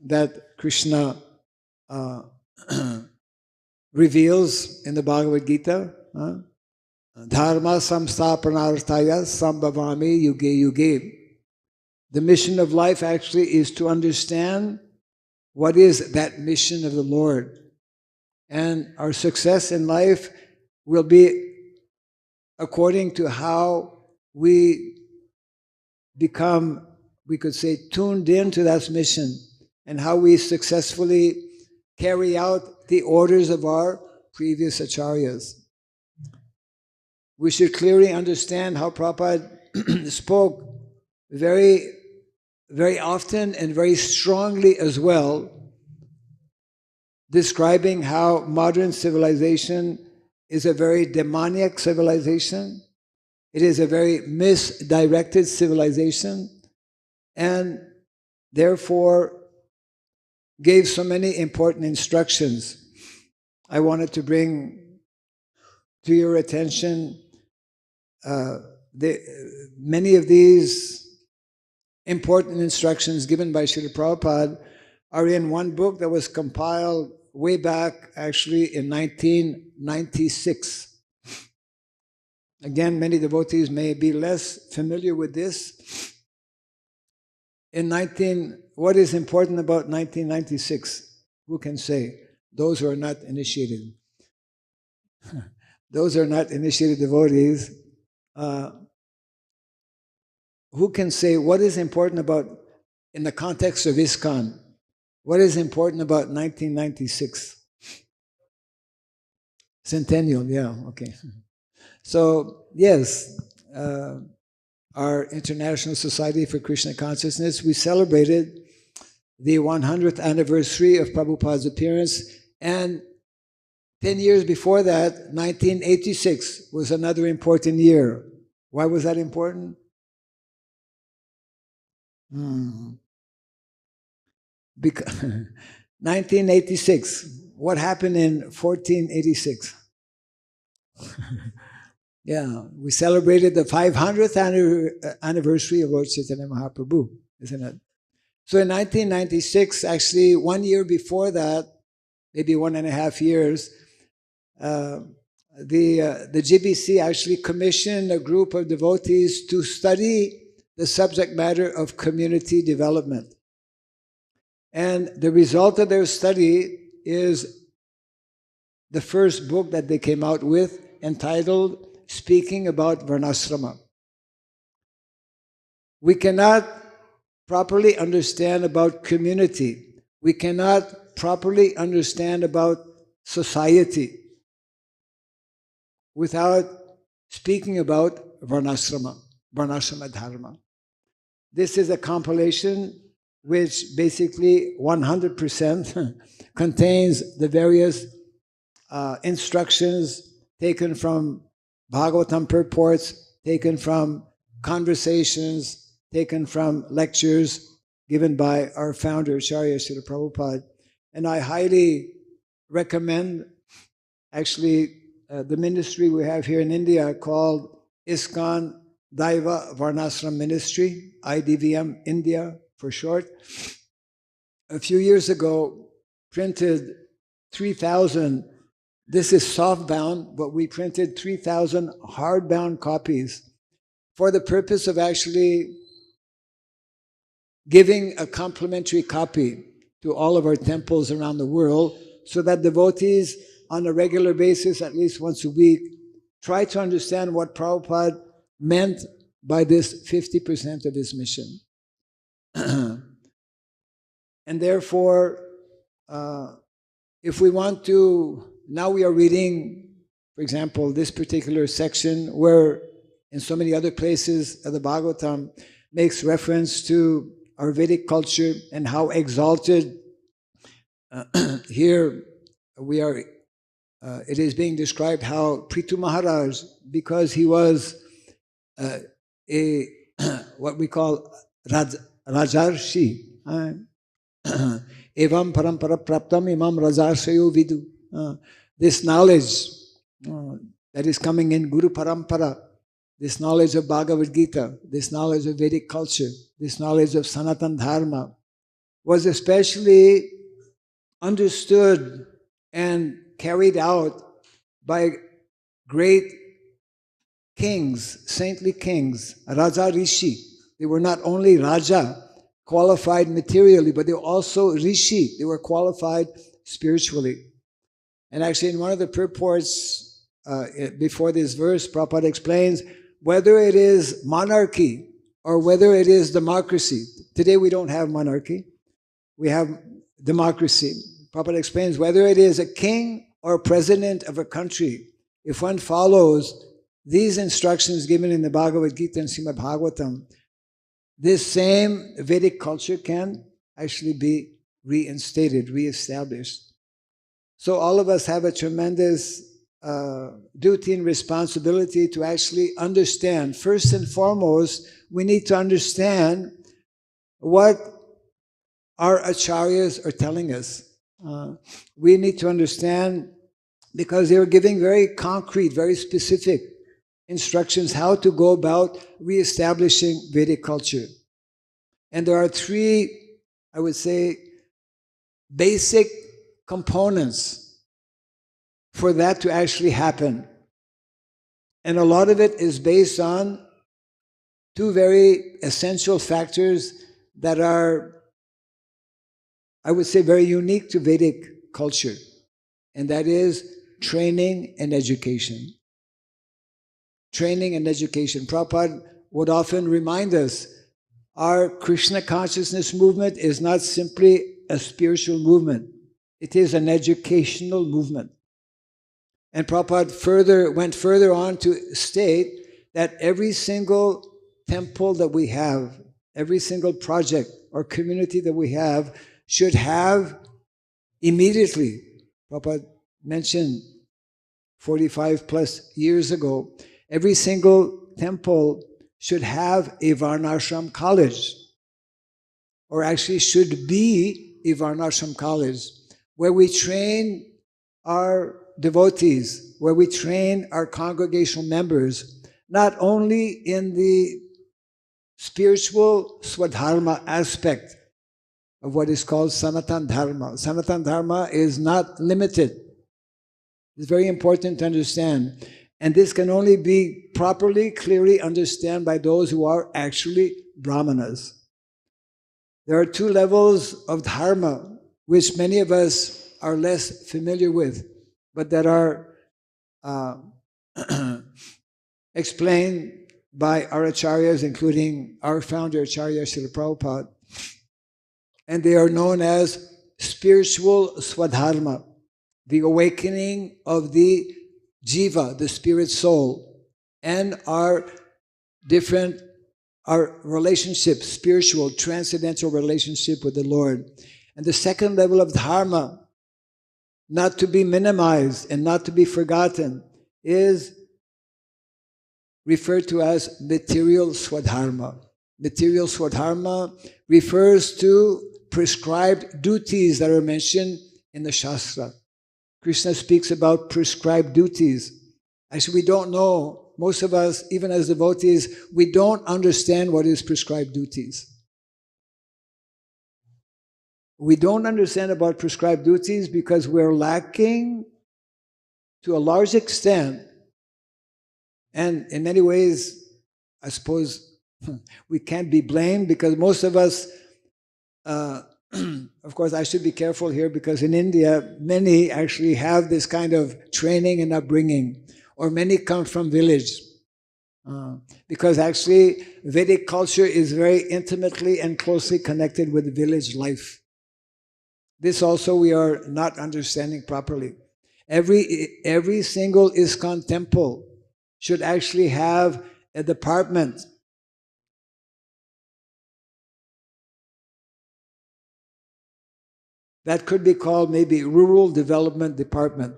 that Krishna reveals in the Bhagavad Gita. Dharma samsthapanarthaya sambhavami yuge yuge. The mission of life actually is to understand what is that mission of the Lord. And our success in life will be according to how we become, we could say, tuned into that mission, and how we successfully carry out the orders of our previous acharyas. We should clearly understand how Prabhupada spoke very, very often and very strongly as well, describing how modern civilization is a very demoniac civilization. It is a very misdirected civilization, and therefore gave so many important instructions. I wanted to bring to your attention many of these important instructions given by Srila Prabhupada are in one book that was compiled way back actually in 1996. Again, many devotees may be less familiar with this. What is important about 1996? Who can say? Those who are not initiated. Those are not initiated devotees. Who can say what is important about, in the context of ISKCON, what is important about 1996? Centennial, yeah, okay. So, yes, our International Society for Krishna Consciousness, we celebrated the 100th anniversary of Prabhupada's appearance, and 10 years before that, 1986, was another important year. Why was that important? Because 1986, what happened in 1486? Yeah, we celebrated the 500th anniversary of Lord Chaitanya Mahaprabhu, isn't it? So in 1996, actually 1 year before that, maybe 1.5 years, the GBC actually commissioned a group of devotees to study the subject matter of community development. And the result of their study is the first book that they came out with, entitled Speaking About Varnasrama. We cannot properly understand about community. We cannot properly understand about society without speaking about Varnasrama, Varnasrama Dharma. This is a compilation which basically 100% contains the various instructions taken from Bhagavatam purports, taken from conversations, taken from lectures given by our founder, Acharya Srila Prabhupada. And I highly recommend, actually, the ministry we have here in India called ISKCON Daiva Varnashram Ministry, IDVM India for short. A few years ago, printed 3,000, this is softbound, but we printed 3,000 hardbound copies for the purpose of actually giving a complimentary copy to all of our temples around the world, so that devotees on a regular basis, at least once a week, try to understand what Prabhupada meant by this 50% of his mission. And therefore, if we want to, now we are reading, for example, this particular section where in so many other places the Bhagavatam makes reference to our Vedic culture and how exalted here we are. It is being described how Prithu Maharaj, because he was a what we call Rajarshi, evam parampara praptam imam rajarshayo vidu. This knowledge that is coming in Guru Parampara, this knowledge of Bhagavad Gita, this knowledge of Vedic culture, this knowledge of Sanatan Dharma, was especially understood and carried out by great kings, saintly kings, Raja Rishi. They were not only Raja, qualified materially, but they were also Rishi. They were qualified spiritually. And actually in one of the purports before this verse, Prabhupada explains, whether it is monarchy or whether it is democracy. Today we don't have monarchy, we have democracy. Prabhupada explains, whether it is a king or president of a country, if one follows these instructions given in the Bhagavad Gita and Srimad Bhagavatam, this same Vedic culture can actually be reinstated, reestablished. So all of us have a tremendous duty and responsibility to actually understand. First and foremost, we need to understand what our acharyas are telling us. We need to understand, because they are giving very concrete, very specific instructions how to go about reestablishing Vedic culture. And there are three, I would say, basic components for that to actually happen. And a lot of it is based on two very essential factors that are, I would say, very unique to Vedic culture. And that is training and education. Training and education. Prabhupada would often remind us, our Krishna consciousness movement is not simply a spiritual movement. It is an educational movement. And Prabhupada went further on to state that every single temple that we have, every single project or community that we have, should have immediately, Prabhupada mentioned 45 plus years ago, every single temple should have a Varnashram college, or actually should be a Varnashram college, where we train our devotees, where we train our congregational members, not only in the spiritual swadharma aspect of what is called Sanatan Dharma. Sanatan Dharma is not limited. It's very important to understand. And this can only be properly, clearly understood by those who are actually brahmanas. There are two levels of dharma which many of us are less familiar with, but that are explained by our acharyas, including our founder, Acharya Srila Prabhupada. And they are known as spiritual swadharma, the awakening of the jiva, the spirit soul, and our relationship, spiritual, transcendental relationship with the Lord. And the second level of dharma, not to be minimized and not to be forgotten, is referred to as material swadharma. Material swadharma refers to prescribed duties that are mentioned in the Shastra. Krishna speaks about prescribed duties. Actually, we don't know, most of us, even as devotees, we don't understand what is prescribed duties. We don't understand about prescribed duties because we're lacking, to a large extent, and in many ways, I suppose we can't be blamed because most of us, of course, I should be careful here because in India, many actually have this kind of training and upbringing, or many come from village. Because actually, Vedic culture is very intimately and closely connected with village life. This also we are not understanding properly. Every single ISKCON temple should actually have a department that could be called maybe Rural Development Department.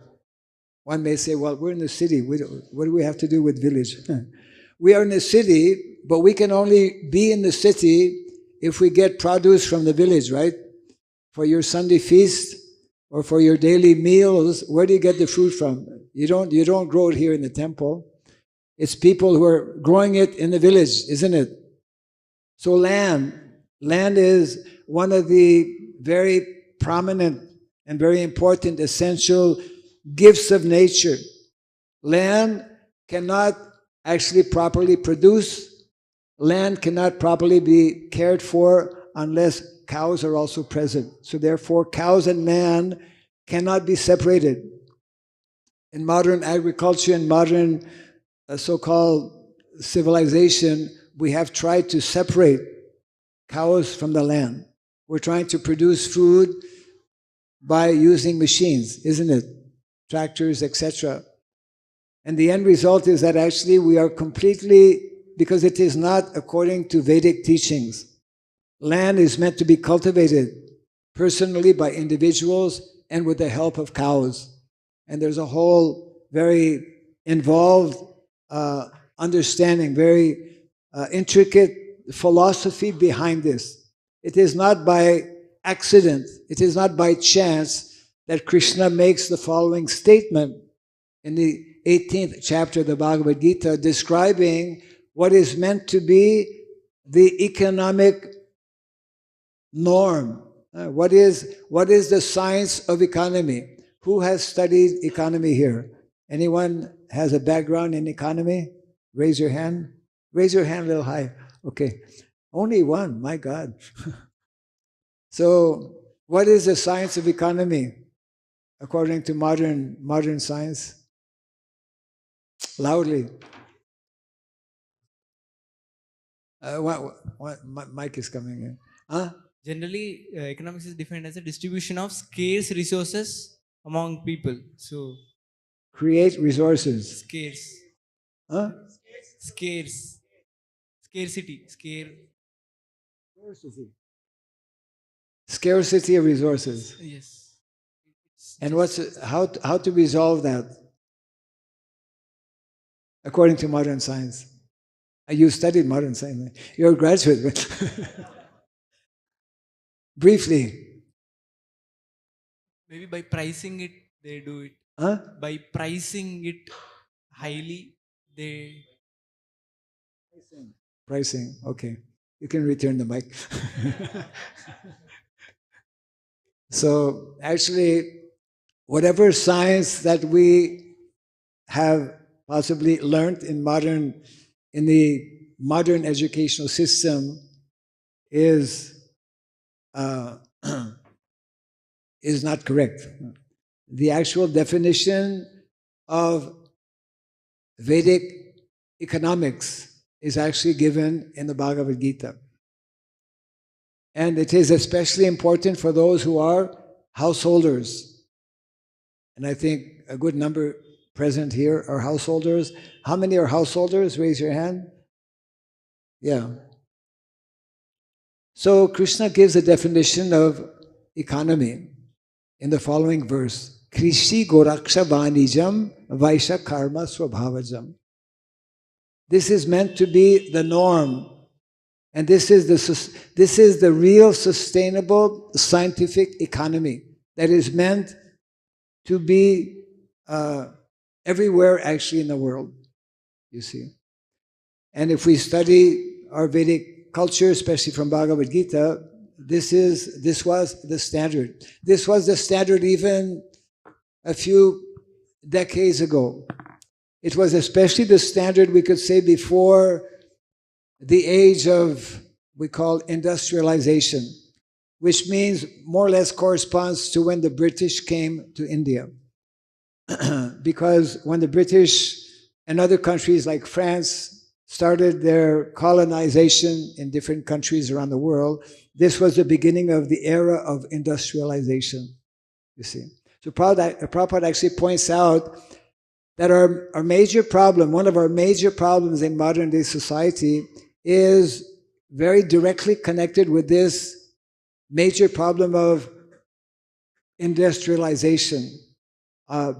One may say, well, we're in the city. What do we have to do with village? We are in the city, but we can only be in the city if we get produce from the village, right? For your Sunday feast or for your daily meals, where do you get the fruit from? You don't grow it here in the temple. It's people who are growing it in the village, isn't it? So land is one of the very prominent and very important essential gifts of nature. Land cannot actually properly produce. Land cannot properly be cared for unless cows are also present. So therefore, cows and land cannot be separated. In modern agriculture and modern so-called civilization, we have tried to separate cows from the land. We're trying to produce food by using machines, isn't it? Tractors, etc. And the end result is that actually we are completely, because it is not according to Vedic teachings. Land is meant to be cultivated personally by individuals and with the help of cows. And there's a whole very involved understanding, very intricate philosophy behind this. It is not by accident, it is not by chance that Krishna makes the following statement in the 18th chapter of the Bhagavad Gita, describing what is meant to be the economic norm. What is the science of economy? Who has studied economy here? Anyone has a background in economy? Raise your hand. Raise your hand a little high. Okay. Only one, my God. So, what is the science of economy according to modern science? Loudly. What mic is coming in? Huh? Generally, economics is defined as a distribution of scarce resources among people. So, Create resources. scarce. Huh? Scarce. Scarcity. Scarcity of resources. Yes. And how to resolve that according to modern science? You studied modern science. You're a graduate. Briefly. Maybe by pricing it, they do it. Huh? By pricing it highly, they Pricing. Okay. You can return the mic. So actually, whatever science that we have possibly learned in the modern educational system is is not correct. The actual definition of Vedic economics is actually given in the Bhagavad Gita. And it is especially important for those who are householders. And I think a good number present here are householders. How many are householders? Raise your hand. Yeah. So Krishna gives a definition of economy in the following verse. Krishi Goraksha Vanijam Vaisha Karma Swabhavajam. This is meant to be the norm. And this is the real sustainable scientific economy that is meant to be everywhere actually in the world, you see. And if we study our Vedic culture, especially from Bhagavad Gita, this was the standard. This was the standard even a few decades ago. It was especially the standard, we could say, before the age of, we call industrialization, which means more or less corresponds to when the British came to India. Because when the British and other countries like France started their colonization in different countries around the world, this was the beginning of the era of industrialization, you see. So Prabhupada actually points out that our major problem, one of our major problems in modern day society is very directly connected with this major problem of industrialization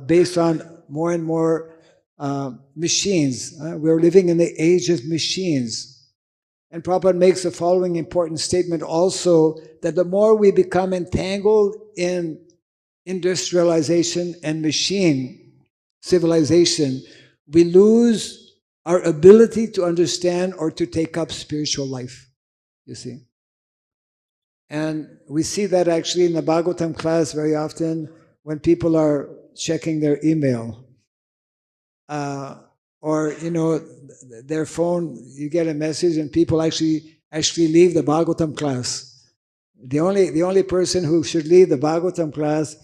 based on more and more machines. We're living in the age of machines. And Prabhupada makes the following important statement also, that the more we become entangled in industrialization and machine civilization, we lose our ability to understand or to take up spiritual life, you see. And we see that actually in the Bhagavatam class very often when people are checking their email or, you know, their phone, you get a message and people actually leave the Bhagavatam class. The only person who should leave the Bhagavatam class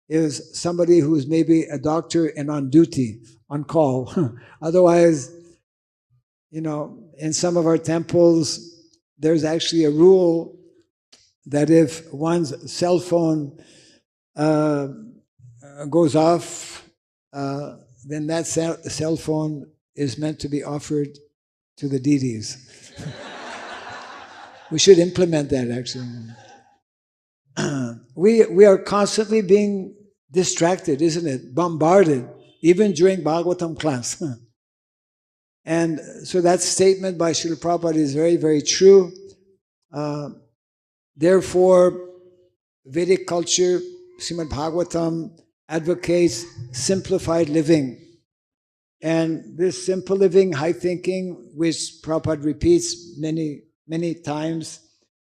is somebody who's maybe a doctor and on duty, on call. Otherwise, you know, in some of our temples, there's actually a rule that if one's cell phone goes off, then that cell phone is meant to be offered to the deities. We should implement that, actually. We are constantly being distracted, isn't it? Bombarded, even during Bhagavatam class. And so that statement by Srila Prabhupada is very, very true. Therefore, Vedic culture, Srimad Bhagavatam, advocates simplified living. And this simple living, high thinking, which Prabhupada repeats many, many times,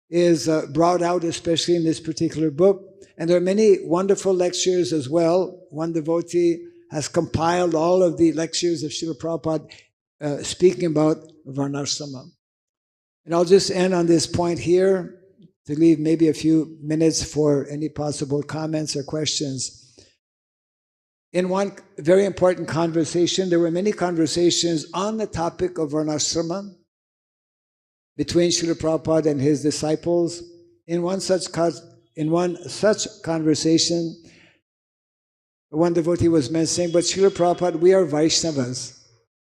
is brought out especially in this particular book. And there are many wonderful lectures as well. One devotee has compiled all of the lectures of Srila Prabhupada speaking about Varnashrama. And I'll just end on this point here to leave maybe a few minutes for any possible comments or questions. In one very important conversation, there were many conversations on the topic of Varnashrama between Srila Prabhupada and his disciples. In one such conversation, one devotee was mentioning, but Srila Prabhupada, we are Vaishnavas.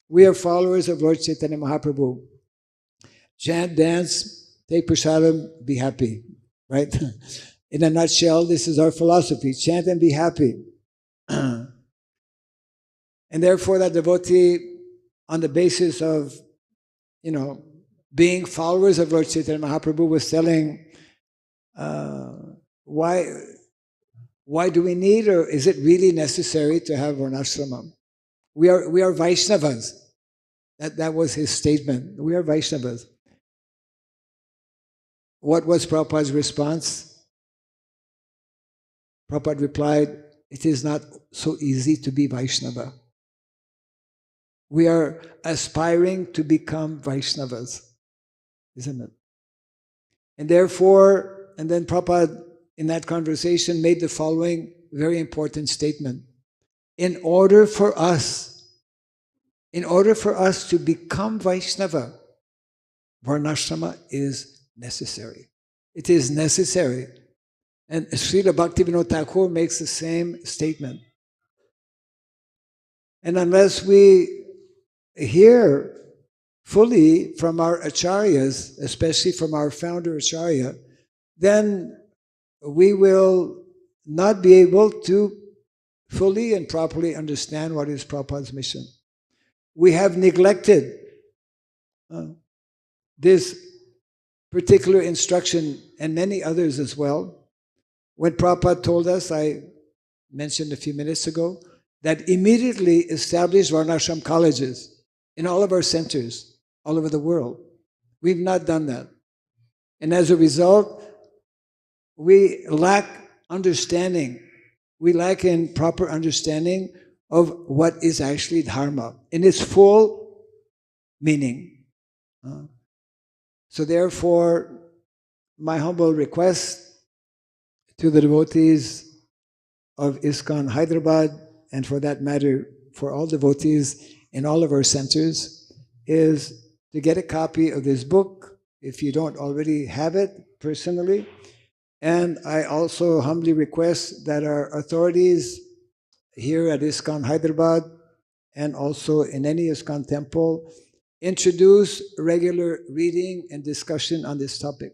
We are followers of Lord Chaitanya Mahaprabhu. Chant, dance, take prasadam, be happy, right? In a nutshell, this is our philosophy. Chant and be happy. And therefore that devotee, on the basis of, you know, being followers of Lord Chaitanya Mahaprabhu, was telling why why do we need, or is it really necessary to have varnashrama? We are Vaishnavas. That was his statement. We are Vaishnavas. What was Prabhupada's response? Prabhupada replied, it is not so easy to be Vaishnava. We are aspiring to become Vaishnavas, isn't it? And therefore, and then Prabhupada in that conversation made the following very important statement. In order for us to become Vaishnava, varnashrama is necessary. It is necessary. And Srila Bhaktivinoda Thakur makes the same statement. And unless we hear fully from our acharyas, especially from our founder acharya, then we will not be able to fully and properly understand what is Prabhupada's mission. We have neglected this particular instruction and many others as well. When Prabhupada told us, I mentioned a few minutes ago, that immediately establish Varnashram colleges in all of our centers, all over the world. We've not done that. And as a result, we lack understanding. We lack in proper understanding of what is actually Dharma in its full meaning. So therefore, my humble request to the devotees of ISKCON Hyderabad, and for that matter, for all devotees in all of our centers, is to get a copy of this book, if you don't already have it personally. And I also humbly request that our authorities here at ISKCON Hyderabad and also in any ISKCON temple introduce regular reading and discussion on this topic.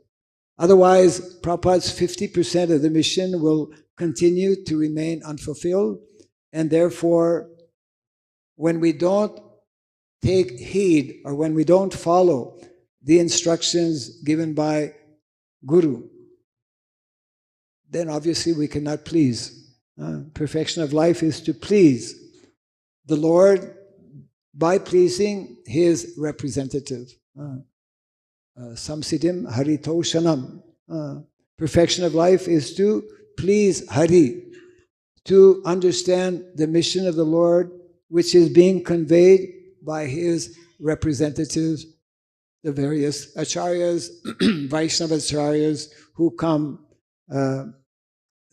Otherwise, Prabhupada's 50% of the mission will continue to remain unfulfilled, and therefore, when we don't take heed or when we don't follow the instructions given by Guru, then obviously we cannot please. Perfection of life is to please the Lord by pleasing His representative. Samsiddhim haritoshanam. Perfection of life is to please Hari, to understand the mission of the Lord, which is being conveyed by His representatives, the various acharyas, Vaishnava acharyas who come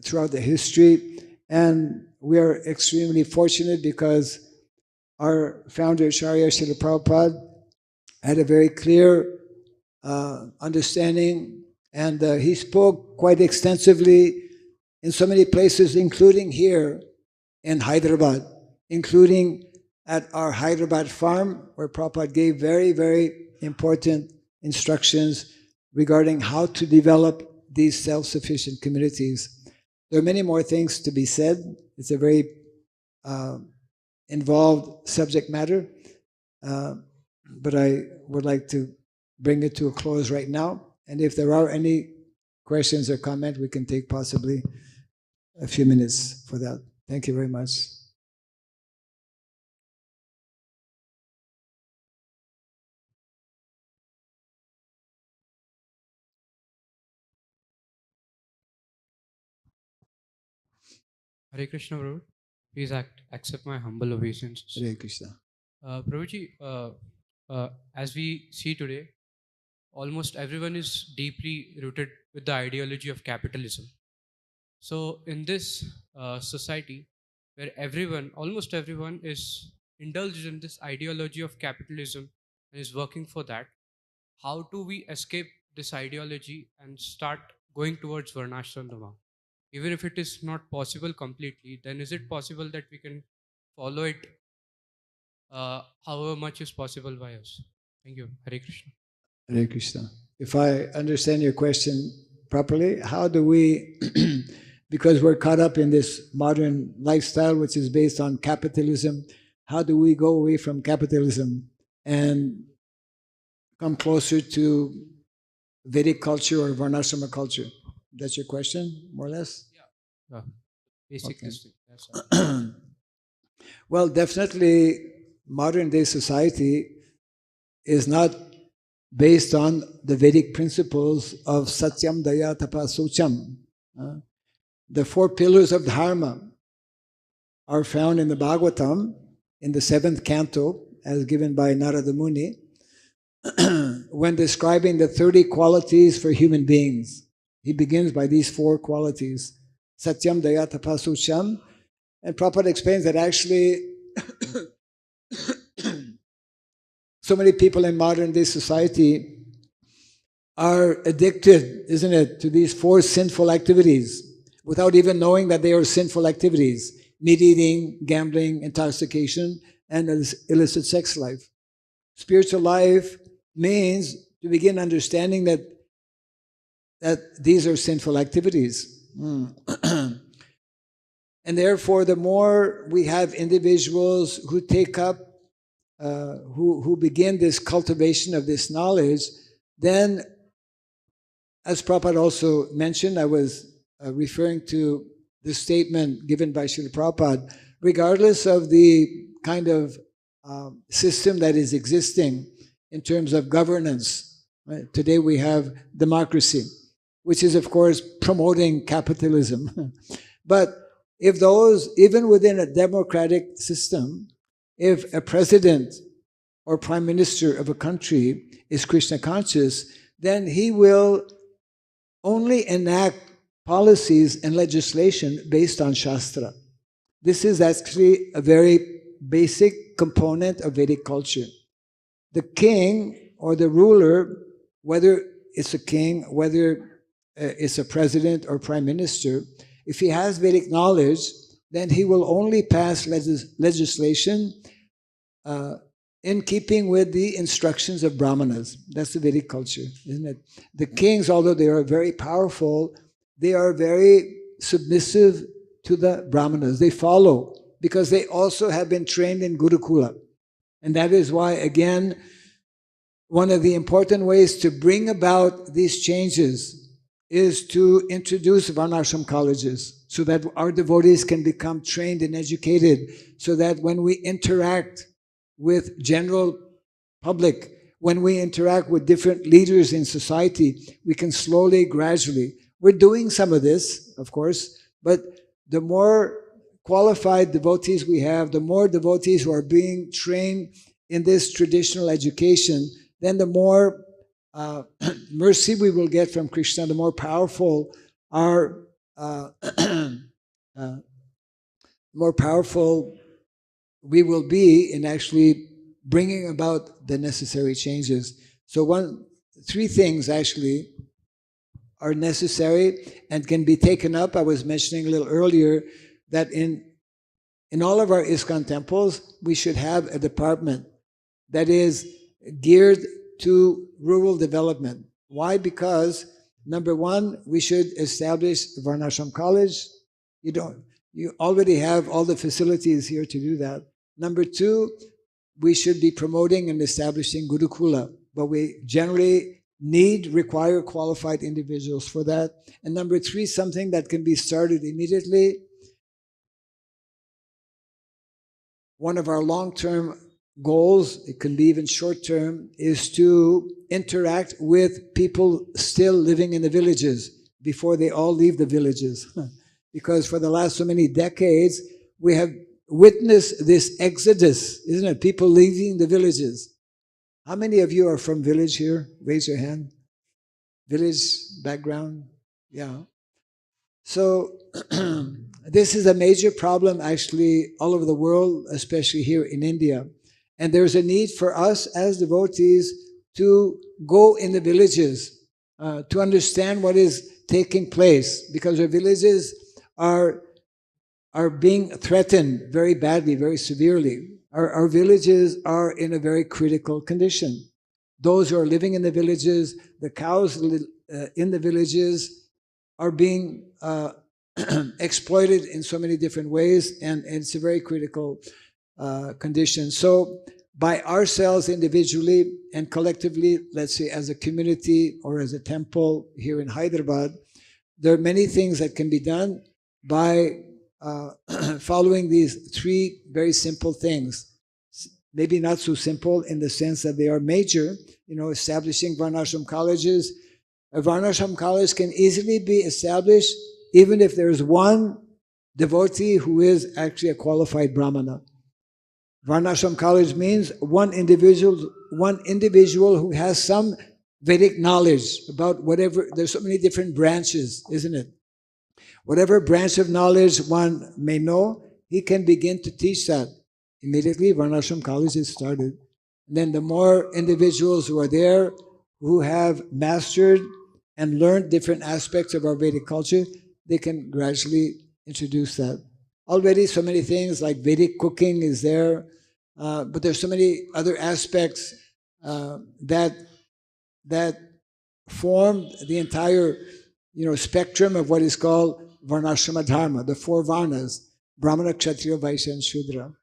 throughout the history. And we are extremely fortunate because our founder Acharya Srila Prabhupada had a very clear understanding, and he spoke quite extensively in so many places, including here in Hyderabad, including at our Hyderabad farm, where Prabhupada gave very, very important instructions regarding how to develop these self-sufficient communities. There are many more things to be said. It's a very involved subject matter, but I would like to bring it to a close right now. And if there are any questions or comments, we can take possibly a few minutes for that. Thank you very much. Hare Krishna, Prabhu. Please accept my humble obeisances. Hare Krishna. Prabhuji, as we see today, almost everyone is deeply rooted with the ideology of capitalism. So in this society, where almost everyone is indulged in this ideology of capitalism and is working for that, how do we escape this ideology and start going towards Varnashram? Even if it is not possible completely, then is it possible that we can follow it however much is possible by us? Thank you. Hare Krishna. Hare Krishna. If I understand your question properly, how do we, because we're caught up in this modern lifestyle which is based on capitalism, how do we go away from capitalism and come closer to Vedic culture or Varnashrama culture? That's your question, more or less? Yeah. basic Okay. this thing. That's all. Well, definitely modern day society is not based on the Vedic principles of Satyam, Daya, Tapa, Sucham. The 4 pillars of Dharma are found in the Bhagavatam, in the 7th canto, as given by Narada Muni, when describing the 30 qualities for human beings. He begins by these 4 qualities, Satyam, Daya, Tapa, Sucham. And Prabhupada explains that actually so many people in modern day society are addicted, isn't it, to these 4 sinful activities without even knowing that they are sinful activities: meat eating, gambling, intoxication, and illicit sex life. Spiritual life means to begin understanding that these are sinful activities. And therefore, the more we have individuals who take up, who begin this cultivation of this knowledge, then, as Prabhupada also mentioned, I was referring to the statement given by Srila Prabhupada, regardless of the kind of system that is existing in terms of governance. Right? Today we have democracy, which is, of course, promoting capitalism. But if those, even within a democratic system, if a president or prime minister of a country is Krishna conscious, then he will only enact policies and legislation based on Shastra. This is actually a very basic component of Vedic culture. The king or the ruler, whether it's a king, whether it's a president or prime minister, if he has Vedic knowledge, then he will only pass legislation in keeping with the instructions of Brahmanas. That's the Vedic culture, isn't it? The kings, although they are very powerful, they are very submissive to the Brahmanas. They follow because they also have been trained in Gurukula. And that is why, again, one of the important ways to bring about these changes is to introduce Varnashram colleges so that our devotees can become trained and educated, so that when we interact with general public, when we interact with different leaders in society, we can slowly, gradually. We're doing some of this, of course, but the more qualified devotees we have, the more devotees who are being trained in this traditional education, then the more mercy we will get from Krishna, the more powerful our more powerful we will be in actually bringing about the necessary changes. So 3 things actually are necessary and can be taken up. I was mentioning a little earlier that in all of our ISKCON temples, we should have a department that is geared to rural development. Why? Because number 1, we should establish the Varnashram College. You already have all the facilities here to do that. Number 2, we should be promoting and establishing Gurukula, but we generally require qualified individuals for that. And number 3, something that can be started immediately. One of our long-term goals, it can be even short-term, is to interact with people still living in the villages before they all leave the villages. Because for the last so many decades, we have witnessed this exodus, isn't it? People leaving the villages. How many of you are from village here? Raise your hand. Village background? Yeah. So this is a major problem actually all over the world, especially here in India. And there's a need for us as devotees to go in the villages, to understand what is taking place, because our villages are being threatened very badly, very severely. Our villages are in a very critical condition. Those who are living in the villages, the cows in the villages are being exploited in so many different ways, and it's a very critical condition. So by ourselves individually and collectively, let's say as a community or as a temple here in Hyderabad, there are many things that can be done by following these three very simple things. Maybe not so simple in the sense that they are major, establishing Varnashram colleges. A Varnashram college can easily be established even if there's one devotee who is actually a qualified Brahmana. Varnashram college means one individual who has some Vedic knowledge about whatever. There's so many different branches, isn't it? Whatever branch of knowledge one may know, he can begin to teach that. Immediately, Varnashram college is started. And then the more individuals who are there, who have mastered and learned different aspects of our Vedic culture, they can gradually introduce that. Already so many things like Vedic cooking is there, but there's so many other aspects that form the entire spectrum of what is called Varnashrama Dharma, the four Varnas, Brahmana, Kshatriya, Vaishya, and Shudra.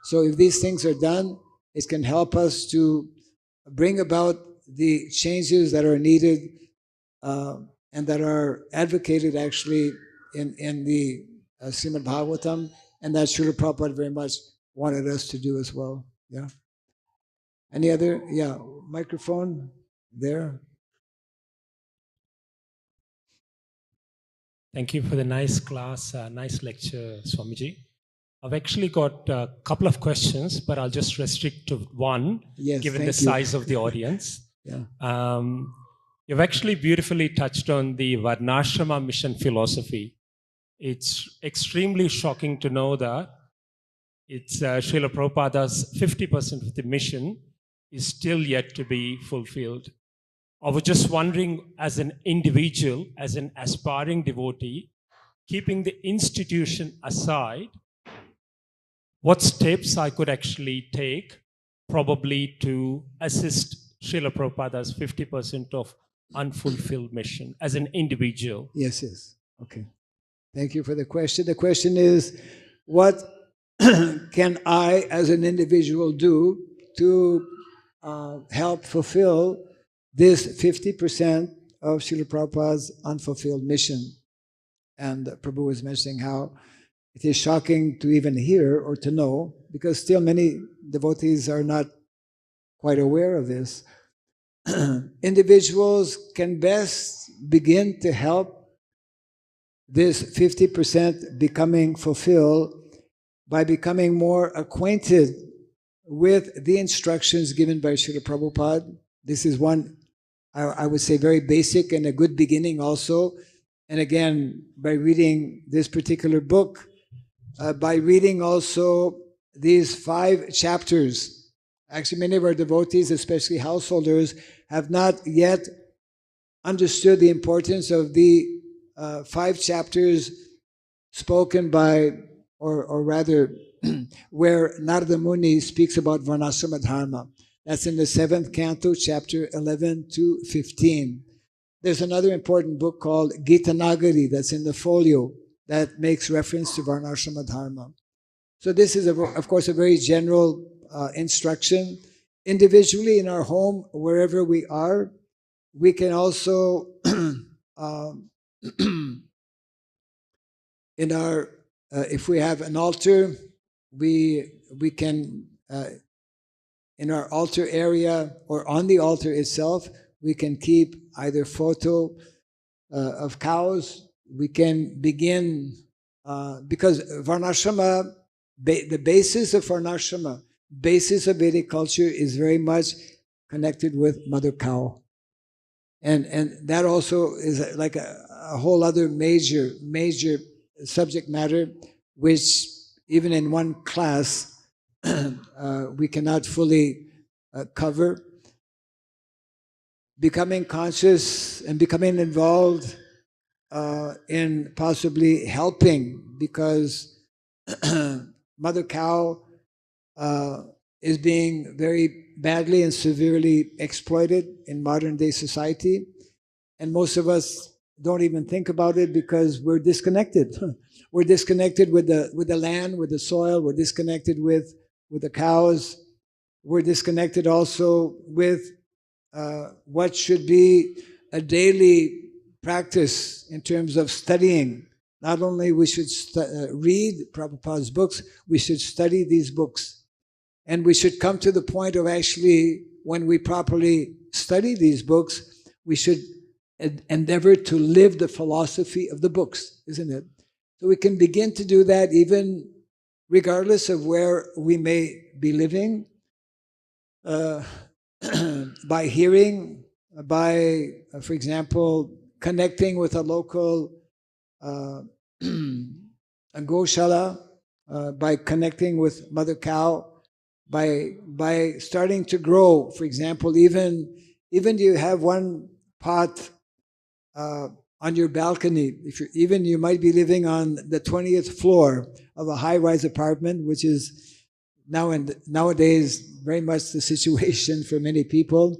So if these things are done, it can help us to bring about the changes that are needed and that are advocated actually in the Srimad Bhagavatam, and that Srila Prabhupada very much wanted us to do as well. Yeah. Any other? Yeah. Microphone there. Thank you for the nice class, nice lecture, Swamiji. I've actually got a couple of questions, but I'll just restrict to one, given the size of the audience. Yeah. You've actually beautifully touched on the Varnashrama mission philosophy. It's extremely shocking to know that it's Srila Prabhupada's 50% of the mission is still yet to be fulfilled. I was just wondering, as an individual, as an aspiring devotee, keeping the institution aside, what steps I could actually take probably to assist Srila Prabhupada's 50% of unfulfilled mission as an individual. Yes. Okay. Thank you for the question. The question is, what can I as an individual do to help fulfill this 50% of Srila Prabhupada's unfulfilled mission? And Prabhu was mentioning how it is shocking to even hear or to know, because still many devotees are not quite aware of this. Individuals can best begin to help this 50% becoming fulfilled by becoming more acquainted with the instructions given by Srila Prabhupada. This is one, I would say, very basic and a good beginning also. And again, by reading this particular book, by reading also these 5 chapters. Actually, many of our devotees, especially householders, have not yet understood the importance of the 5 chapters spoken by, or rather, where Narada Muni speaks about Varnashrama Dharma. That's in the 7th canto, chapter 11 to 15. There's another important book called Gita Nagari that's in the folio that makes reference to Varnashrama Dharma. So this is, of course, a very general instruction. Individually in our home, wherever we are, we can also, in our, if we have an altar, we can, in our altar area or on the altar itself, we can keep either photo of cows. We can begin, because Varnashrama, the basis of Varnashrama, basis of Vedic culture is very much connected with mother cow. And that also is like a whole other major subject matter, which even in one class, we cannot fully cover. Becoming conscious and becoming involved in possibly helping, because mother cow is being very badly and severely exploited in modern day society, and most of us don't even think about it because we're disconnected. We're disconnected with the land, with the soil. We're disconnected with the cows. We're disconnected also with what should be a daily practice in terms of studying not only we should read Prabhupada's books, we should study these books. And we should come to the point of actually, when we properly study these books, we should endeavor to live the philosophy of the books, isn't it? So we can begin to do that even regardless of where we may be living, by hearing, by, for example, connecting with a local a goshala, by connecting with mother cow, by starting to grow. For example, even you have one pot on your balcony. You might be living on the 20th floor of a high-rise apartment, which is nowadays very much the situation for many people.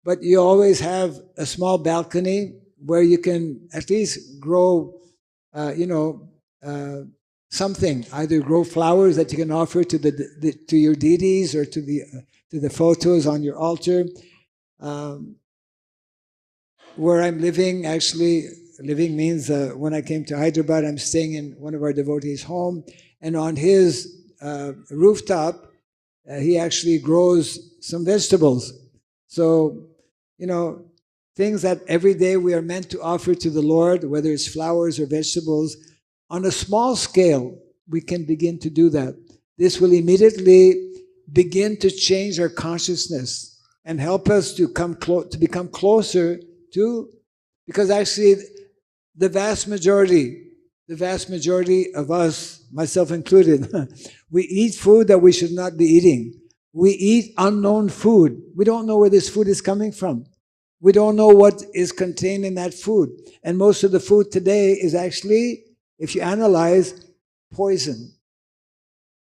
But you always have a small balcony where you can at least grow, something. Either grow flowers that you can offer to your deities or to the photos on your altar. Where I'm living, actually, living means when I came to Hyderabad, I'm staying in one of our devotees' home, and on his rooftop, he actually grows some vegetables. So, things that every day we are meant to offer to the Lord, whether it's flowers or vegetables, on a small scale, we can begin to do that. This will immediately begin to change our consciousness and help us to become closer to, because actually the vast majority of us, myself included, we eat food that we should not be eating. We eat unknown food. We don't know where this food is coming from. We don't know what is contained in that food. And most of the food today is actually, if you analyze, poison.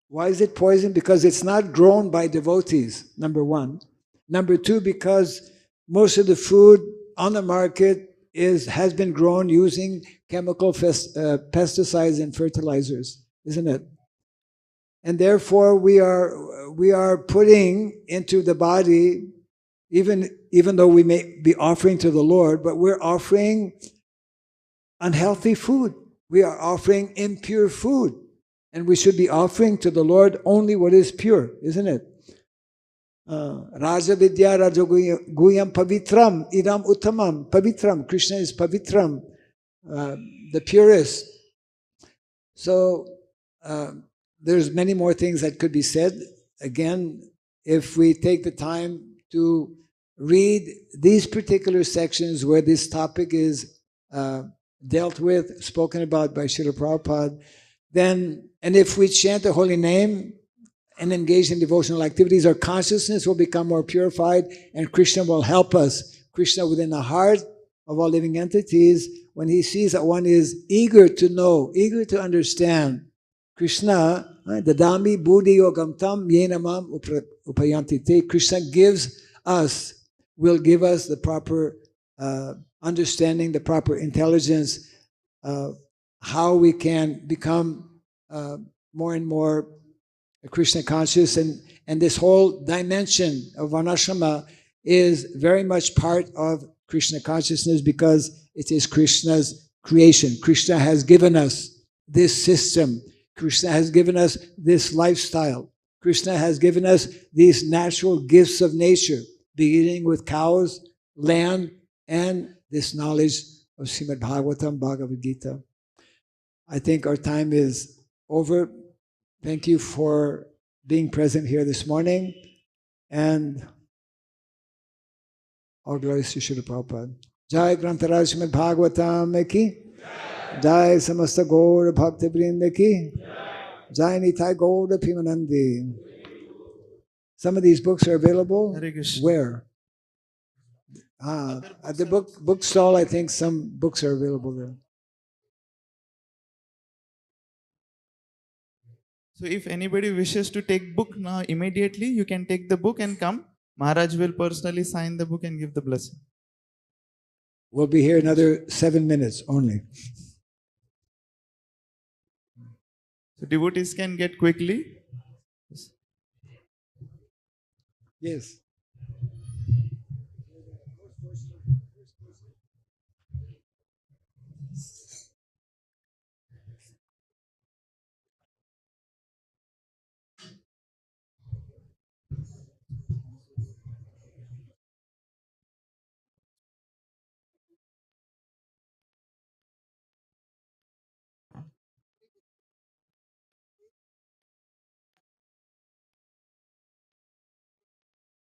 Why is it poison? Because it's not grown by devotees, number one. Number two, because most of the food on the market has been grown using chemical pesticides and fertilizers, isn't it? And therefore we are putting into the body, even though we may be offering to the Lord, but we're offering unhealthy food. We are offering impure food. And we should be offering to the Lord only what is pure, isn't it? Raja Vidya Raja Guyam Pavitram Idam Uttamam. Pavitram, Krishna is Pavitram, the purest. So there's many more things that could be said. Again, if we take the time to read these particular sections where this topic is dealt with, spoken about by Srila Prabhupada, then, and if we chant the holy name and engage in devotional activities, our consciousness will become more purified and Krishna will help us. Krishna within the heart of all living entities, when he sees that one is eager to know, eager to understand, Krishna, dadami buddhi yogam tam yenamam upayanti te, Krishna will give us the proper understanding, the proper intelligence, how we can become more and more Krishna conscious, and this whole dimension of Varnashrama is very much part of Krishna consciousness because it is Krishna's creation. Krishna has given us this system. Krishna has given us this lifestyle. Krishna has given us these natural gifts of nature, beginning with cows, land, and this knowledge of Srimad Bhagavatam, Bhagavad Gita. I think our time is over. Thank you for being present here this morning, and all glories to Srila Prabhupada. Jai Grantaraj Srimad Bhagavatam ki, Jai Samasta Gaur Bhakti Vrinda ki, Jai Nitai Gaur Pimanandi. Some of these books are available. Hare Krishna. Where? At the book stall, I think some books are available there. So if anybody wishes to take book now immediately, you can take the book and come. Maharaj will personally sign the book and give the blessing. We'll be here another 7 minutes only. So devotees can get quickly. Yes.